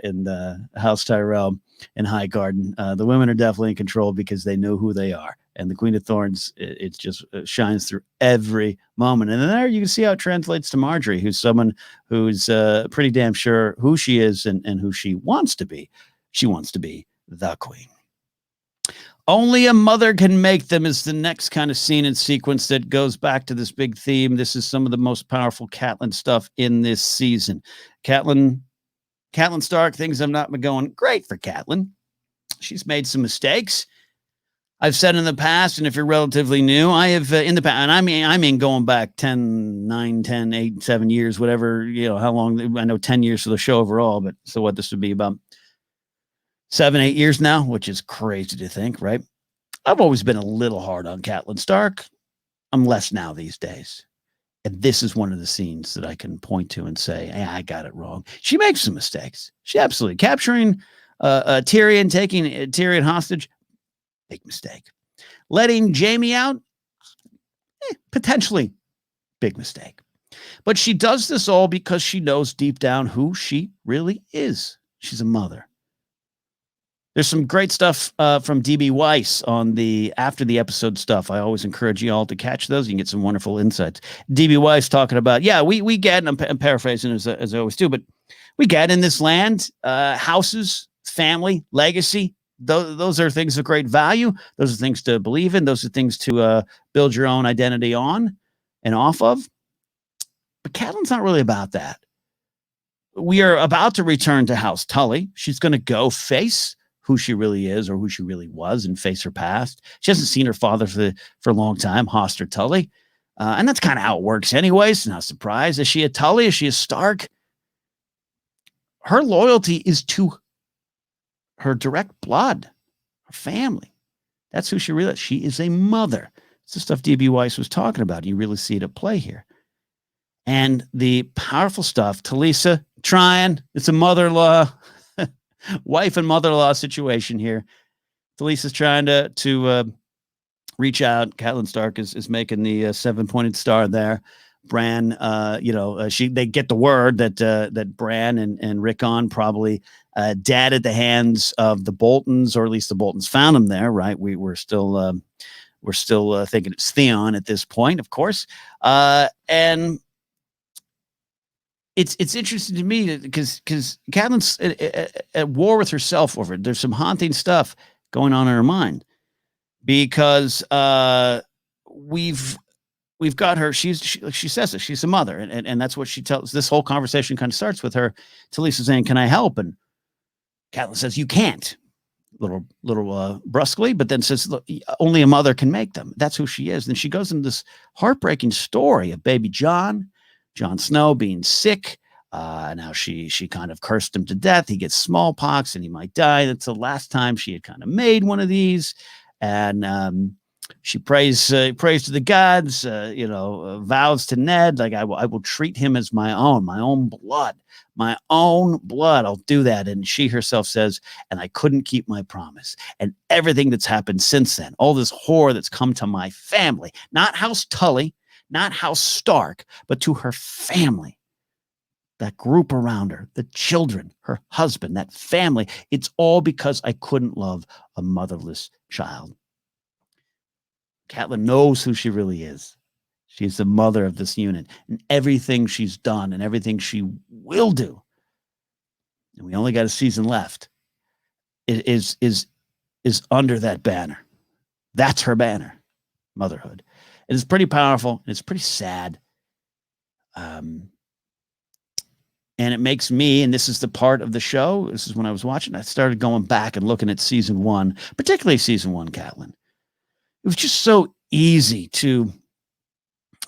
in the House Tyrell in Highgarden. The women are definitely in control because they know who they are. And the Queen of Thorns, it just shines through every moment. And then there you can see how it translates to Marjorie, who's someone who's pretty damn sure who she is and who she wants to be. She wants to be the queen. Only a mother can make them is the next kind of scene and sequence that goes back to this big theme. This is some of the most powerful Catelyn stuff in this season. Catelyn Stark, things have not been going great for Catelyn. She's made some mistakes. I've said in the past, and if you're relatively new, I have in the past, and I mean going back 9, 10, 8, 7 years, whatever, how long, I know 10 years for the show overall, but so what this would be about 7, 8 years now, which is crazy to think, right? I've always been a little hard on Catelyn Stark. I'm less now these days. And this is one of the scenes that I can point to and say, hey, I got it wrong. She makes some mistakes. She absolutely capturing Tyrion, taking Tyrion hostage, big mistake. Letting Jaime out, potentially big mistake. But she does this all because she knows deep down who she really is. She's a mother. There's some great stuff from DB Weiss on the after the episode stuff. I always encourage you all to catch those. You can get some wonderful insights. DB Weiss talking about, we get, and I'm paraphrasing as I always do, but we get in this land, houses, family, legacy. Those are things of great value. Those are things to believe in. Those are things to build your own identity on and off of. But Catelyn's not really about that. We are about to return to House Tully. She's going to go face who she really is or who she really was and face her past. She hasn't seen her father for a long time, Hoster Tully. And that's kind of how it works anyway. It's not a surprise. Is she a Tully? Is she a Stark? Her loyalty is to her direct blood, her family. That's who she really is. She is a mother. It's the stuff D.B. Weiss was talking about. You really see it at play here. And the powerful stuff, Talisa trying, it's a mother-in-law, wife and mother-in-law situation here. Talisa's trying to reach out. Catelyn Stark is making the 7-pointed star there. Bran, they get the word that Bran and Rickon probably dead at the hands of the Boltons, or at least the Boltons found him there, right? We're still thinking it's Theon at this point, of course. And it's interesting to me because Catelyn's at war with herself over it. There's some haunting stuff going on in her mind because we've got her. She says that she's a mother, and that's what she tells. This whole conversation kind of starts with her. Talisa saying, "Can I help?" And Catelyn says, "You can't." Little brusquely, but then says, "Look, only a mother can make them." That's who she is. And she goes into this heartbreaking story of baby Jon Snow being sick, and how she kind of cursed him to death. He gets smallpox and he might die. That's the last time she had kind of made one of these, and she prays to the gods. Vows to Ned, like I will treat him as my own blood. I'll do that. And she herself says, and I couldn't keep my promise. And everything that's happened since then, all this horror that's come to my family, not House Tully, not House Stark, but to her family, that group around her, the children, her husband, that family. It's all because I couldn't love a motherless child. Catelyn knows who she really is. She's the mother of this unit, and everything she's done and everything she will do, and we only got a season left, is under that banner. That's her banner, motherhood. It is pretty powerful. And it's pretty sad. And it makes me, and this is the part of the show, this is when I was watching, I started going back and looking at season 1, particularly season 1, Catelyn. It was just so easy to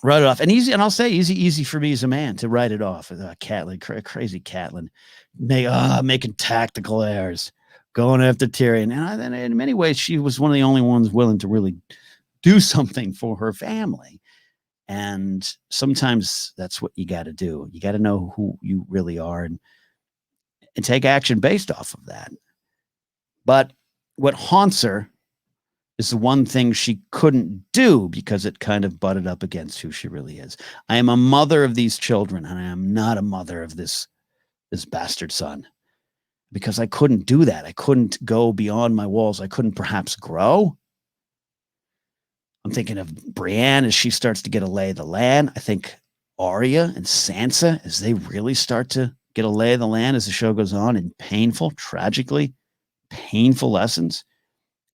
write it off. And easy, and I'll say easy for me as a man to write it off. Catelyn, crazy Catelyn, making tactical errors, going after Tyrion. And in many ways, she was one of the only ones willing to really do something for her family. And sometimes that's what you got to do. You got to know who you really are and take action based off of that. But what haunts her is the one thing she couldn't do because it kind of butted up against who she really is. I am a mother of these children, and I am not a mother of this bastard son, because I couldn't do that. I couldn't go beyond my walls. I couldn't perhaps grow. I'm thinking of Brienne as she starts to get a lay of the land. I think Arya and Sansa as they really start to get a lay of the land as the show goes on, and painful, tragically painful lessons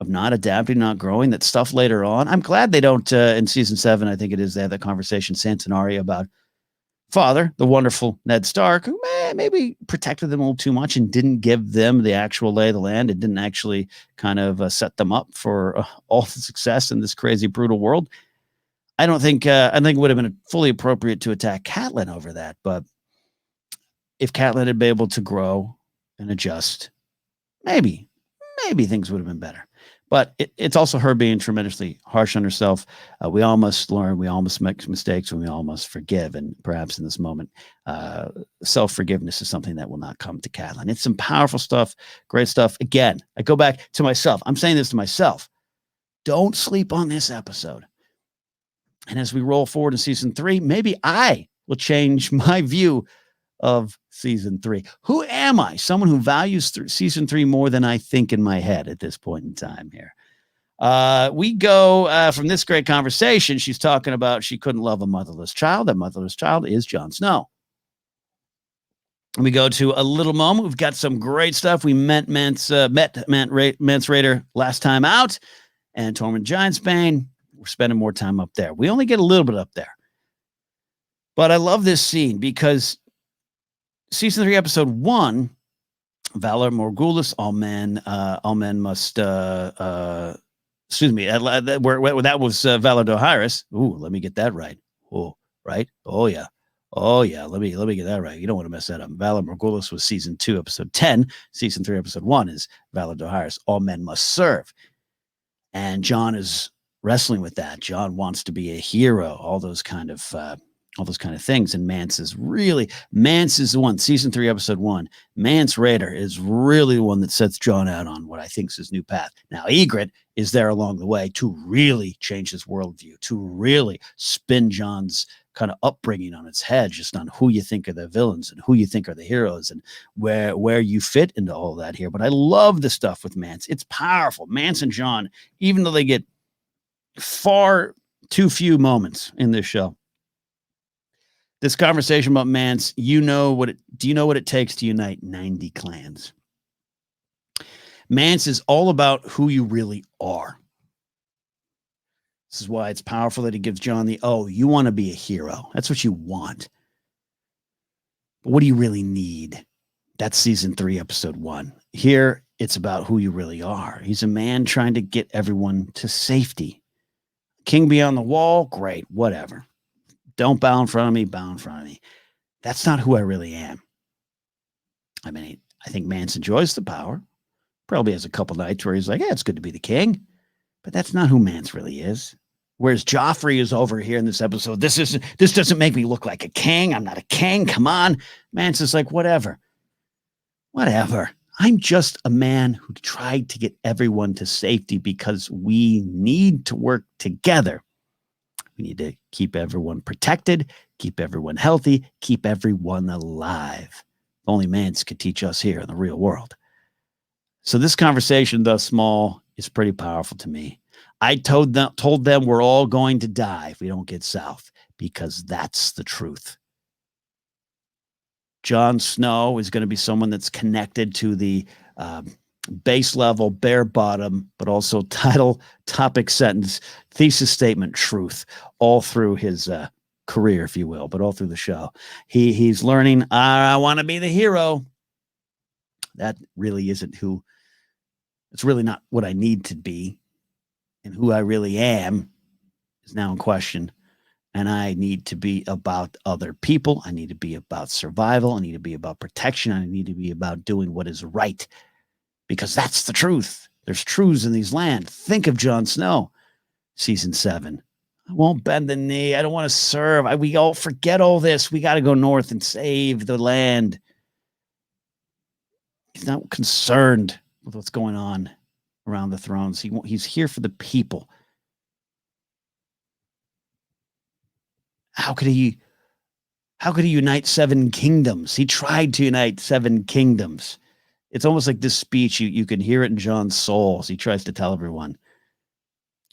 of not adapting, not growing, that stuff later on. I'm glad they don't, in season 7, I think it is, they have that conversation, Santonari, about father, the wonderful Ned Stark, who maybe protected them a little too much and didn't give them the actual lay of the land and didn't actually kind of set them up for all the success in this crazy, brutal world. I think it would have been fully appropriate to attack Catelyn over that. But if Catelyn had been able to grow and adjust, maybe things would have been better. But it's also her being tremendously harsh on herself. We all must learn. We all must make mistakes, and we all must forgive. And perhaps in this moment, self-forgiveness is something that will not come to Catelyn. It's some powerful stuff, great stuff. Again, I go back to myself. I'm saying this to myself. Don't sleep on this episode. And as we roll forward to season 3, maybe I will change my view of season 3. Who am I? Someone who values season 3 more than I think in my head at this point in time here. We go from this great conversation. She's talking about she couldn't love a motherless child. That motherless child is Jon Snow. And we go to a little moment. We've got some great stuff. We met Mance Rayder last time out, and Tormund Giantsbane. We're spending more time up there. We only get a little bit up there. But I love this scene because season 3, episode 1, Valar Morghulis, all men must, excuse me, that was Valar Dohaeris. Ooh, let me get that right. Oh, right? Oh, yeah. Let me get that right. You don't want to mess that up. Valar Morghulis was season 2, episode 10. Season 3, episode 1 is Valar Dohaeris, all men must serve. And Jon is wrestling with that. Jon wants to be a hero, all those kind of things. And Mance is the one, season 3, episode 1. Mance Rayder is really the one that sets Jon out on what I think is his new path. Now, Ygritte is there along the way to really change his worldview, to really spin Jon's kind of upbringing on its head, just on who you think are the villains and who you think are the heroes and where you fit into all that here. But I love the stuff with Mance. It's powerful. Mance and Jon, even though they get far too few moments in this show, this conversation about Mance, do you know what it takes to unite 90 clans? Mance is all about who you really are. This is why it's powerful that he gives Jon you want to be a hero. That's what you want. But what do you really need? That's season 3, episode 1. Here, it's about who you really are. He's a man trying to get everyone to safety. King beyond the wall, great, whatever. Don't bow in front of me, bow in front of me. That's not who I really am. I mean, I think Mance enjoys the power. Probably has a couple nights where he's like, it's good to be the king. But that's not who Mance really is. Whereas Joffrey is over here in this episode. This doesn't make me look like a king. I'm not a king. Come on. Mance is like, whatever. I'm just a man who tried to get everyone to safety because we need to work together. We need to keep everyone protected, keep everyone healthy, keep everyone alive. Only Mance could teach us here in the real world. So this conversation, thus small, is pretty powerful to me. I told them we're all going to die if we don't get south, because that's the truth. Jon Snow is going to be someone that's connected to the base level, bare bottom, but also title, topic, sentence, thesis statement, truth, all through his career, if you will, but all through the show. He's learning, I want to be the hero. That really isn't who, it's really not what I need to be. And who I really am is now in question. And I need to be about other people. I need to be about survival. I need to be about protection. I need to be about doing what is right. Because that's the truth. There's truths in these lands. Think of Jon Snow, season 7. I won't bend the knee. I don't want to serve. We all forget all this. We got to go north and save the land. He's not concerned with what's going on around the thrones. He's here for the people. How could he unite 7 kingdoms? He tried to unite 7 kingdoms. It's almost like this speech, you can hear it in Jon's soul as he tries to tell everyone.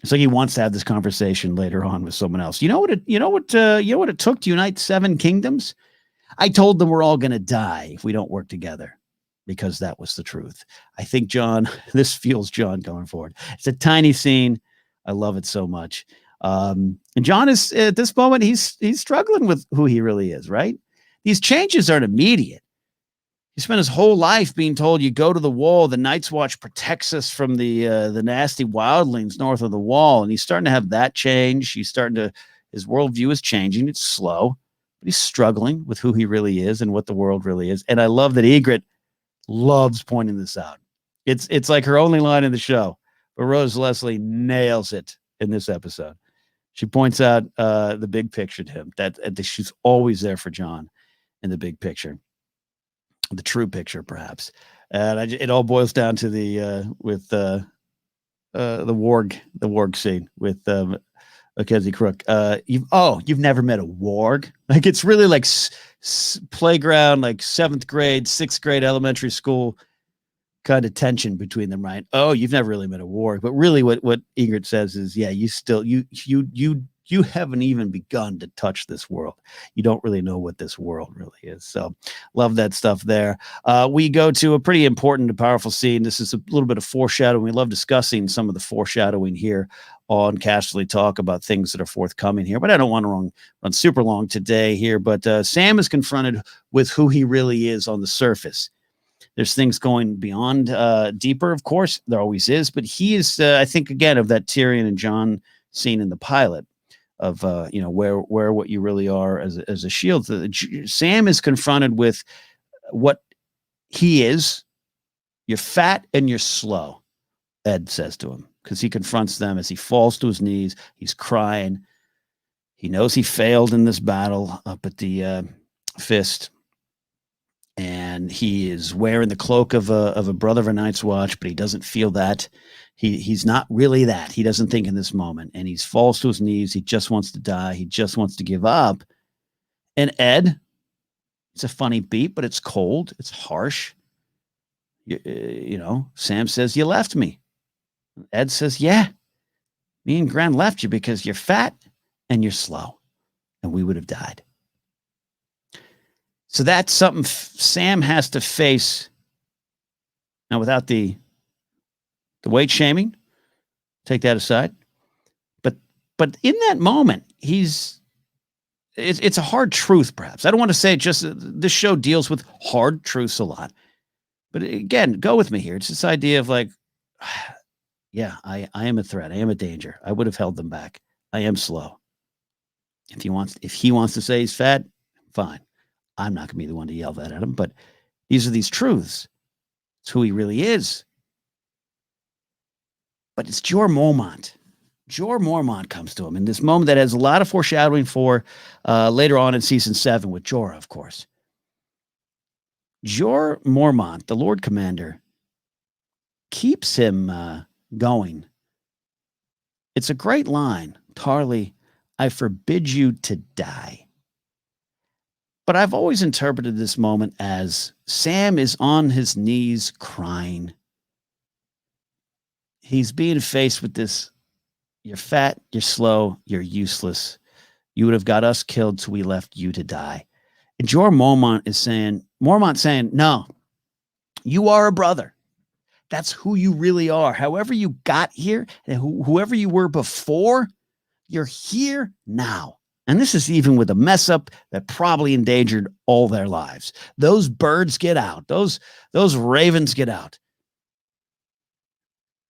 It's like he wants to have this conversation later on with someone else. You know what it took to unite 7 kingdoms? I told them we're all going to die if we don't work together. because that was the truth. I think John, this fuels John going forward. It's a tiny scene. I love it so much. And John is at this moment, he's struggling with who he really is, right? These changes aren't immediate. He spent his whole life being told, you go to the wall, the Night's Watch protects us from the nasty wildlings north of the wall. And he's starting to have that change. His worldview is changing. It's slow, but he's struggling with who he really is and what the world really is. And I love that Ygritte loves pointing this out. It's like her only line in the show, but Rose Leslie nails it in this episode. She points out the big picture to him, that she's always there for John in the big picture, the true picture, perhaps. And it all boils down to the warg scene with Mackenzie Crook. You've never met a warg? Like, it's really like playground, like 7th grade, 6th grade elementary school kind of tension between them, right? Oh, you've never really met a warg. But really what Ygritte says is, yeah, you haven't even begun to touch this world. You don't really know what this world really is. So love that stuff there. We go to a pretty important and powerful scene. This is a little bit of foreshadowing. We love discussing some of the foreshadowing here on Casterly Talk about things that are forthcoming here, but I don't want to run super long today here. But Sam is confronted with who he really is on the surface. There's things going beyond deeper, of course, there always is, but he is, I think, again, of that Tyrion and Jon scene in the pilot of, where what you really are as a shield. Sam is confronted with what he is. You're fat and you're slow, Ed says to him, because he confronts them as he falls to his knees. He's crying. He knows he failed in this battle up at the Fist. And he is wearing the cloak of a brother of a Night's Watch, but he doesn't feel that. He's not really that. He doesn't think in this moment. And he falls to his knees. He just wants to die. He just wants to give up. And Ed, it's a funny beat, but it's cold. It's harsh. Sam says, you left me. Ed says, yeah, me and Gren left you because you're fat and you're slow, and we would have died. So that's something Sam has to face. Now, without the weight shaming, take that aside. But in that moment, it's a hard truth, perhaps. I don't want to say just this show deals with hard truths a lot. But again, go with me here. It's this idea of like, yeah, I am a threat. I am a danger. I would have held them back. I am slow. If he wants to say he's fat, fine. I'm not going to be the one to yell that at him, but these are these truths. It's who he really is. But it's Jorah Mormont. Jorah Mormont comes to him in this moment that has a lot of foreshadowing for later on in season 7 with Jorah, of course. Jorah Mormont, the Lord Commander, keeps him going. It's a great line. Tarly, I forbid you to die. But I've always interpreted this moment as Sam is on his knees crying. He's being faced with this. You're fat, you're slow, you're useless. You would have got us killed, so we left you to die. And Jorah Mormont saying, no, you are a brother. That's who you really are. However you got here, and whoever you were before, you're here now. And this is even with a mess up that probably endangered all their lives. Those birds get out. Those ravens get out.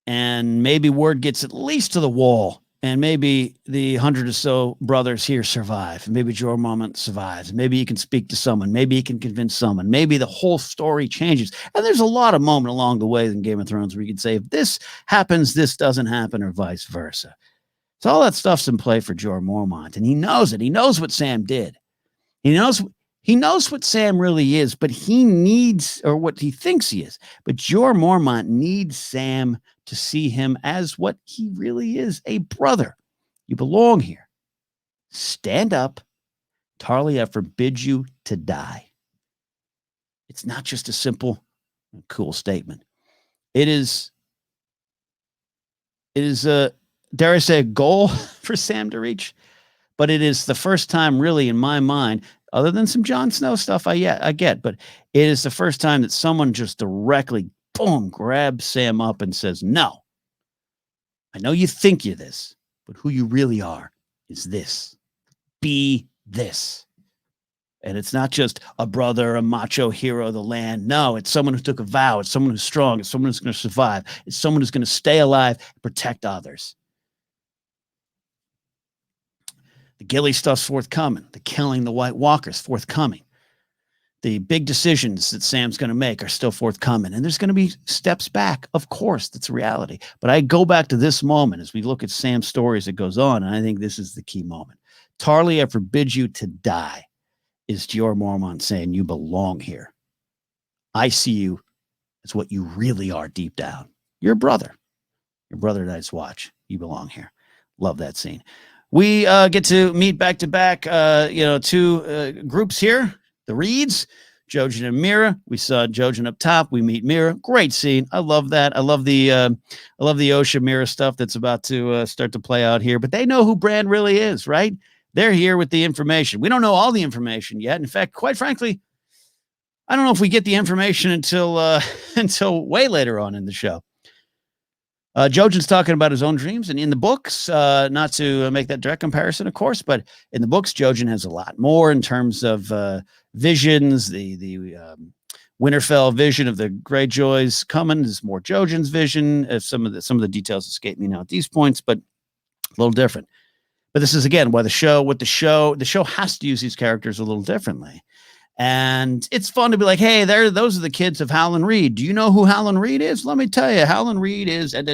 And maybe word gets at least to the wall. And maybe the 100 or so brothers here survive. Maybe Jorah Mormont survives. Maybe he can speak to someone. Maybe he can convince someone. Maybe the whole story changes. And there's a lot of moment along the way in Game of Thrones where you can say, if this happens, this doesn't happen, or vice versa. So all that stuff's in play for Jorah Mormont, and he knows it. He knows what Sam did. He knows what Sam really is, but he needs, or what he thinks he is. But Jorah Mormont needs Sam to see him as what he really is, a brother. You belong here. Stand up. Tarly, I forbid you to die. It's not just a simple, cool statement. It is a, dare I say, a goal for Sam to reach, but it is the first time really in my mind other than some Jon Snow stuff I get, but it is the first time that someone just directly, boom, grabs Sam up and says, no, I know you think you're this, but who you really are is this. Be this. And it's not just a brother, a macho hero of the land. No, it's someone who took a vow. It's someone who's strong. It's someone who's going to survive. It's someone who's going to stay alive and protect others. The Gilly stuff's forthcoming. The killing the White Walkers forthcoming. The big decisions that Sam's going to make are still forthcoming. And there's going to be steps back. Of course, that's reality. But I go back to this moment as we look at Sam's story as it goes on, and I think this is the key moment. Tarly, I forbid you to die, is Jeor Mormont saying, you belong here. I see you as what you really are deep down. You're a brother. Your brother Night's Watch. You belong here. Love that scene. We get to meet back-to-back, two groups here. The Reeds, Jojen and Mira. We saw Jojen up top. We meet Mira. Great scene. I love that. I love the Osha Mira stuff that's about to start to play out here. But they know who Bran really is, right? They're here with the information. We don't know all the information yet. In fact, quite frankly, I don't know if we get the information until way later on in the show. Jojen's talking about his own dreams, and in the books, not to make that direct comparison, of course, but in the books, Jojen has a lot more in terms of visions. The Winterfell vision of the Greyjoys coming is more Jojen's vision. Some of the details escape me now at these points, but a little different. But this is again why the show has to use these characters a little differently. And it's fun to be like, hey, those are the kids of Howland Reed. Do you know who Howland Reed is? Let me tell you, Howland Reed is, and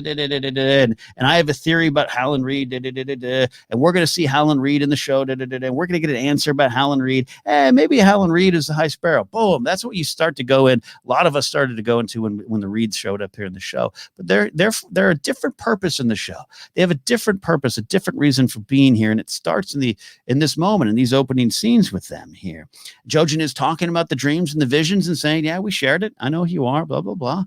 I have a theory about Howland Reed, and we're going to see Howland Reed in the show, and we're going to get an answer about Howland Reed. Maybe Howland Reed is the High Sparrow. Boom. That's what you start to go in. A lot of us started to go into when the Reeds showed up here in the show. But they're a different purpose in the show. They have a different purpose, a different reason for being here, and it starts in this moment, in these opening scenes with them here. Jojen is talking about the dreams and the visions and saying, yeah, we shared it. I know who you are, blah, blah, blah.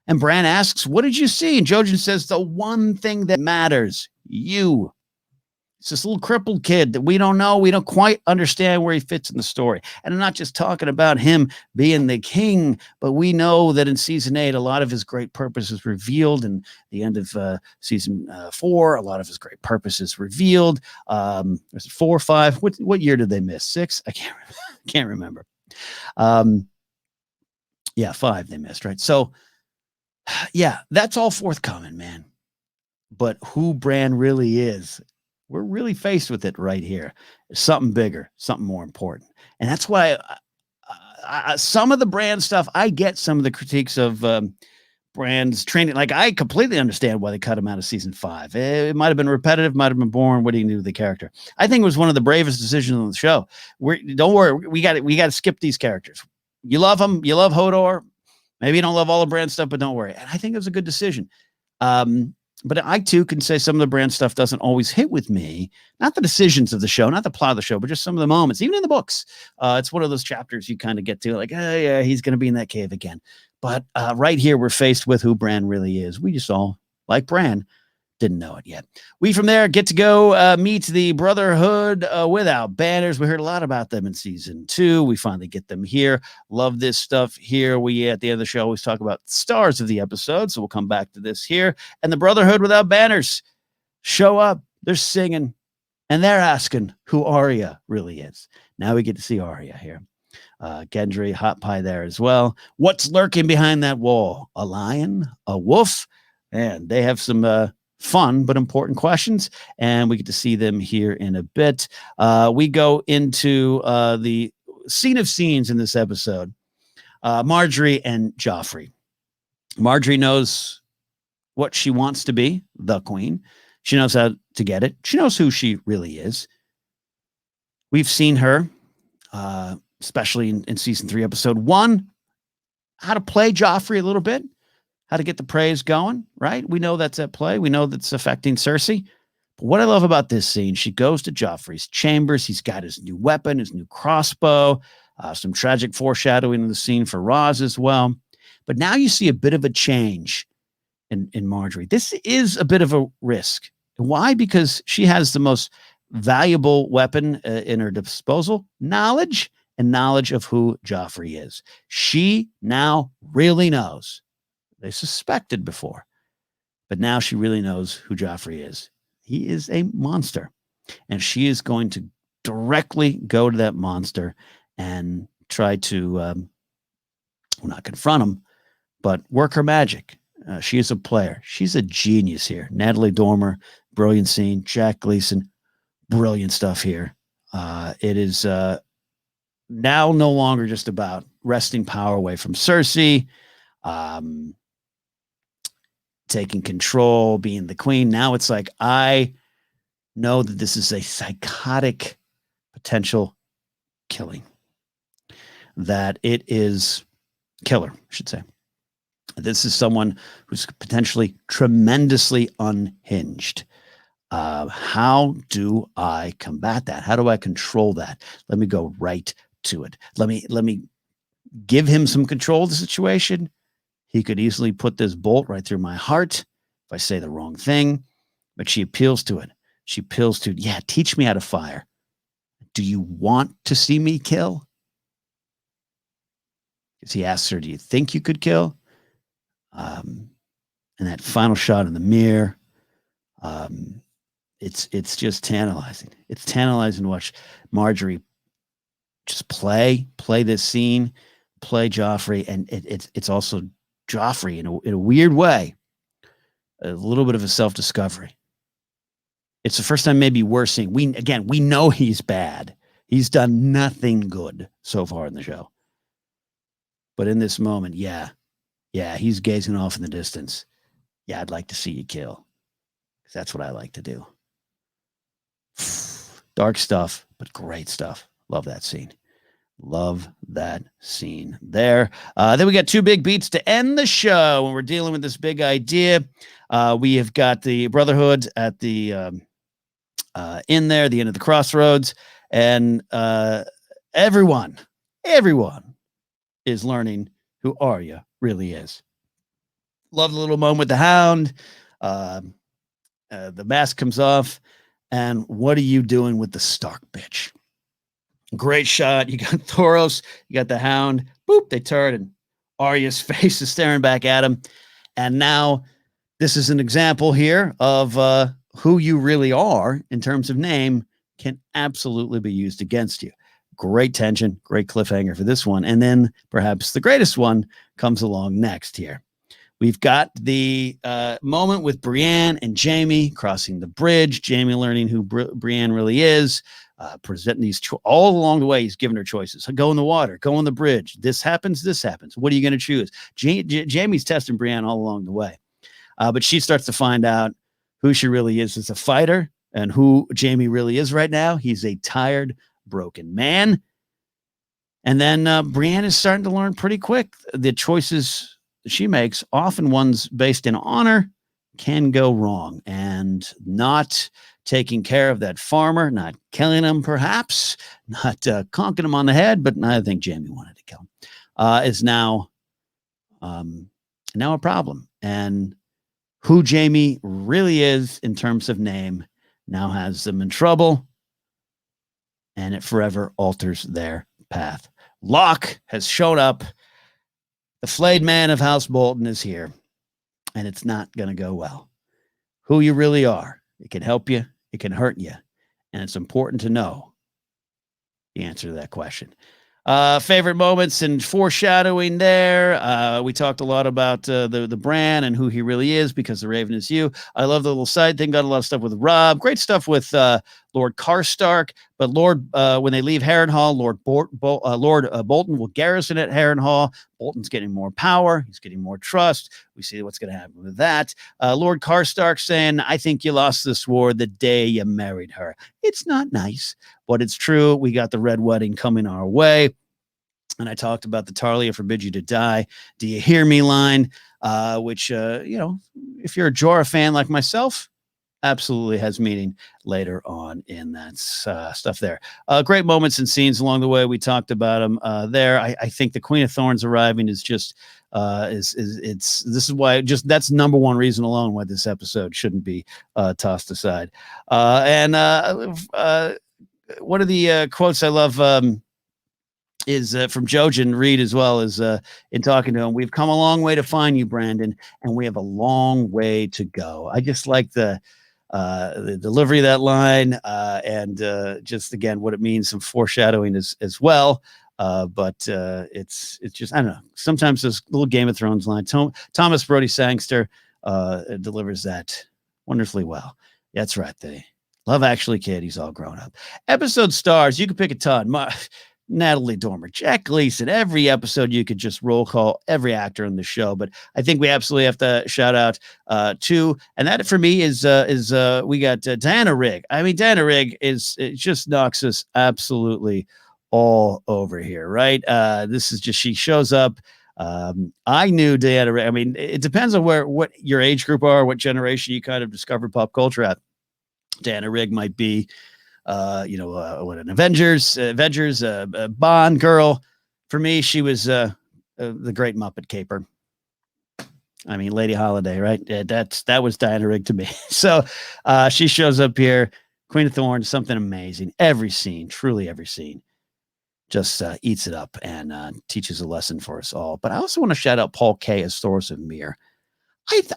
And Bran asks, what did you see? And Jojen says, the one thing that matters, you. It's this little crippled kid that we don't know. We don't quite understand where he fits in the story. And I'm not just talking about him being the king, but we know that in season 8, a lot of his great purpose is revealed. In the end of season 4, a lot of his great purpose is revealed. Was it 4 or 5? What year did they miss? 6? I can't remember. 5 they missed, right? So, yeah, that's all forthcoming, man. But who Bran really is, we're really faced with it right here. Something bigger, something more important. And that's why some of the Bran stuff, I get some of the critiques of Bran's training. Like, I completely understand why they cut him out of season 5. It might have been repetitive, might have been boring. What do you do with the character? I think it was one of the bravest decisions on the show. Don't worry, we got to skip these characters. You love them, you love Hodor. Maybe you don't love all the Bran stuff, but don't worry. And I think it was a good decision. But I too can say some of the Bran stuff doesn't always hit with me. Not the decisions of the show, not the plot of the show, but just some of the moments, even in the books. It's one of those chapters you kind of get to, like, oh yeah, he's going to be in that cave again. But right here, we're faced with who Bran really is. We just all, like Bran, didn't know it yet. We from there get to go meet the Brotherhood without banners. We heard a lot about them in season 2. We finally get them here. Love this stuff here. We at the end of the show always talk about stars of the episode, so we'll come back to this here. And the Brotherhood without banners show up. They're singing, and they're asking who Arya really is. Now we get to see Arya here. Gendry, hot pie there as well. What's lurking behind that wall? A lion? A wolf? And they have some fun but important questions, and we get to see them here in a bit. We go into the scene of scenes in this episode. Marjorie and Joffrey. Marjorie knows what she wants to be, the queen. She knows how to get it. She knows who she really is. We've seen her, especially in season 3, episode 1, how to play Joffrey a little bit. How to get the praise going, right? We know that's at play. We know that's affecting Cersei. But what I love about this scene, she goes to Joffrey's chambers. He's got his new weapon, his new crossbow, some tragic foreshadowing in the scene for Ros as well. But now you see a bit of a change in Marjorie. This is a bit of a risk. Why? Because she has the most valuable weapon in her disposal, knowledge of who Joffrey is. She now really knows. They suspected before, but now she really knows who Joffrey is. He is a monster, and she is going to directly go to that monster and try to, well, not confront him, but work her magic. She is a player. She's a genius here. Natalie Dormer, brilliant scene. Jack Gleason, brilliant stuff here. It is now no longer just about wresting power away from Cersei, taking control, being the queen. Now it's like, I know that this is a psychotic potential killing. That it is killer, I should say. This is someone who's potentially tremendously unhinged. How do I combat that? How do I control that? Let me go right to it. Let me give him some control of the situation. He could easily put this bolt right through my heart if I say the wrong thing, but she appeals to it. She appeals to, yeah, teach me how to fire. Do you want to see me kill? Because he asks her, do you think you could kill? And that final shot in the mirror, it's just tantalizing. It's tantalizing to watch Marjorie just play this scene, play Joffrey, and it's also Joffrey in a weird way, a little bit of a self-discovery. It's the first time maybe we're seeing, we know he's bad. He's done nothing good so far in the show. But in this moment, yeah, he's gazing off in the distance. Yeah, I'd like to see you kill. Because that's what I like to do. Dark stuff, but great stuff. Love that scene. Love that scene there. Then we got two big beats to end the show when we're dealing with this big idea. We have got the Brotherhood at the in there, the end of the crossroads, and everyone is learning who Arya really is. Love the little moment with the Hound. The mask comes off, and what are you doing with the Stark bitch? Great shot. You got Thoros, you got the Hound. Boop, they turn, and Arya's face is staring back at him. And now this is an example here of who you really are in terms of name can absolutely be used against you. Great tension, great cliffhanger for this one. And then perhaps the greatest one comes along next here. We've got the moment with Brienne and Jaime crossing the bridge. Jaime learning who Brienne really is, presenting these all along the way. He's giving her choices. Go in the water, go on the bridge. This happens. What are you going to choose? Jaime's testing Brienne all along the way. But she starts to find out who she really is as a fighter and who Jaime really is right now. He's a tired, broken man. And then Brienne is starting to learn pretty quick the choices she makes, often ones based in honor, can go wrong. And not taking care of that farmer, not killing him perhaps, not conking him on the head, but I think Jaime wanted to kill him, is now a problem. And who Jaime really is in terms of name now has them in trouble, and it forever alters their path. Locke has shown up. The flayed man of House Bolton is here, and it's not going to go well. Who you really are. It can help you. It can hurt you. And it's important to know the answer to that question. Favorite moments and foreshadowing there. We talked a lot about the Bran and who he really is because the Raven is you. I love the little side thing. Got a lot of stuff with Robb. Great stuff with Lord Karstark. But when they leave Harrenhal, Lord Bolton will garrison at Harrenhal. Bolton's getting more power. He's getting more trust. We see what's going to happen with that. Lord Karstark saying, I think you lost this war the day you married her. It's not nice, but it's true. We got the Red Wedding coming our way. And I talked about the Tarlia forbid you to die. Do you hear me line? Which, if you're a Jorah fan like myself, absolutely has meaning later on in that stuff there. Great moments and scenes along the way. We talked about them there. I think the Queen of Thorns arriving is just this is why that's number one reason alone why this episode shouldn't be tossed aside. And one of the quotes I love is from Jojen Reed as well as in talking to him. We've come a long way to find you, Brandon, and we have a long way to go. I just like the delivery of that line and just again what it means, some foreshadowing as well. But it's just, I don't know, sometimes this little Game of Thrones line, Thomas Brody Sangster delivers that wonderfully well. That's right. They Love Actually kid. He's all grown up. Episode stars. You could pick a ton. Natalie Dormer, Jack Gleason. Every episode you could just roll call every actor in the show, but I think we absolutely have to shout out two, and that for me is we got Diana Rigg. I mean, Diana Rigg it just knocks us absolutely all over here, right? This is just, she shows up. I knew Diana Rigg. I mean, it depends on what your age group are, what generation you kind of discovered pop culture at. Diana Rigg might be what an Avengers, Bond girl. For me, she was the great Muppet Caper. I mean, Lady Holiday, right? That was Diana Rigg to me. So she shows up here, Queen of Thorns, something amazing. Every scene, truly every scene, just eats it up and teaches a lesson for us all. But I also want to shout out Paul Kaye as Thoros of Myr.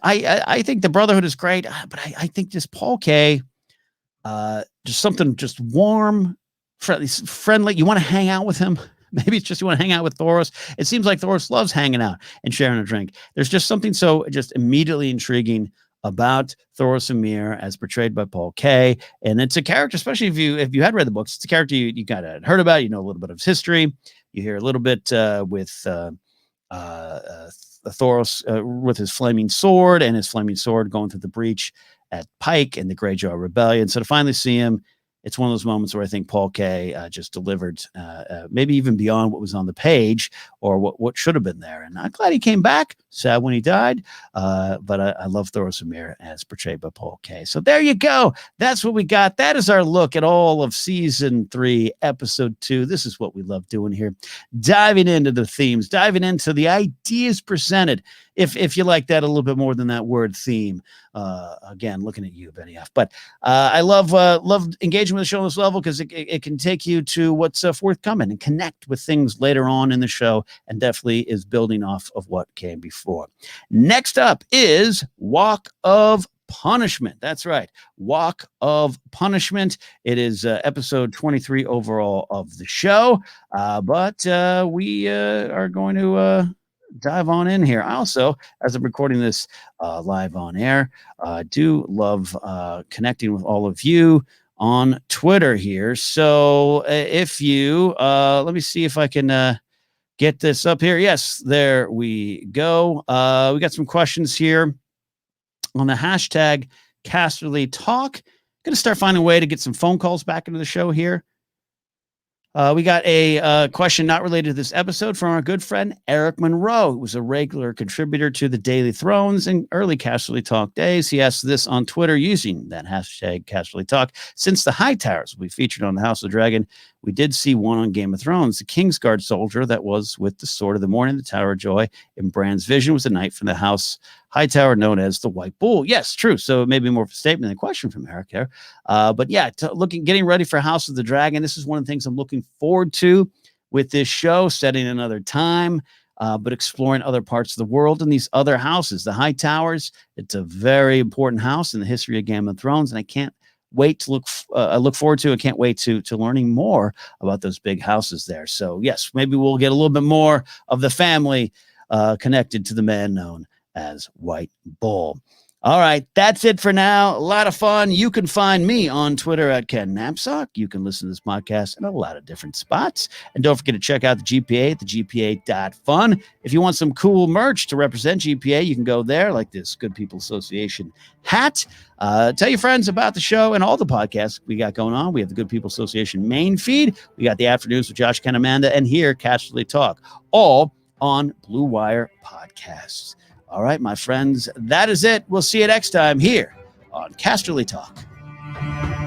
I think the Brotherhood is great, but I think this Paul Kaye, just something just warm, friendly. You want to hang out with him. Maybe it's just you want to hang out with Thoros. It seems like Thoros loves hanging out and sharing a drink. There's just something so just immediately intriguing about Thoros of Myr as portrayed by Paul Kaye. And it's a character, especially if you had read the books, it's a character you kind of heard about, you know, a little bit of his history. You hear a little bit with Thoros with his flaming sword going through the breach at Pike and the Greyjaw Rebellion. So to finally see him, it's one of those moments where I think Paul Kaye just delivered, maybe even beyond what was on the page or what should have been there. And I'm glad he came back. Sad when he died, but I love Thoros of Myr as portrayed by Paul Kaye. So there you go. That's what we got. That is our look at all of season 3, episode 2. This is what we love doing here, diving into the themes, diving into the ideas presented. If you like that a little bit more than that word theme, again, looking at you, Benioff. But I love engaging with the show on this level because it can take you to what's forthcoming and connect with things later on in the show, and definitely is building off of what came before. Next up is Walk of Punishment. That's right. Walk of Punishment. It is episode 23 overall of the show. But we are going to dive on in here. I also, as I'm recording this live on air, do love connecting with all of you on Twitter here. So if you, let me see if I can get this up here. Yes, there we go. We got some questions here on the hashtag Casterly Talk. Going to start finding a way to get some phone calls back into the show here. We got a question not related to this episode from our good friend Eric Monroe, who was a regular contributor to the Daily Thrones in early Casterly Talk days. He asked this on Twitter using that hashtag Casterly Talk. Since the Hightowers will be featured on the House of the Dragon, we did see one on Game of Thrones. The Kingsguard soldier that was with the Sword of the Morning, the Tower of Joy, in Bran's vision was a knight from the House Hightower known as the White Bull. Yes, true. So maybe more of a statement than a question from Eric there. But yeah, getting ready for House of the Dragon. This is one of the things I'm looking forward to with this show, setting another time, but exploring other parts of the world and these other houses. The Hightowers, it's a very important house in the history of Game of Thrones, and I can't wait to look forward to. I can't wait to learning more about those big houses there. So yes, maybe we'll get a little bit more of the family connected to the man known as White Bull. All right, that's it for now. A lot of fun. You can find me on Twitter at Ken Napzok. You can listen to this podcast in a lot of different spots. And don't forget to check out the GPA at thegpa.fun. If you want some cool merch to represent GPA, you can go there, like this Good People Association hat. Tell your friends about the show and all the podcasts we got going on. We have the Good People Association main feed. We got the Afternoons with Josh, Ken, Amanda, and here, Casterly Talk, all on Blue Wire Podcasts. All right, my friends, that is it. We'll see you next time here on Casterly Talk.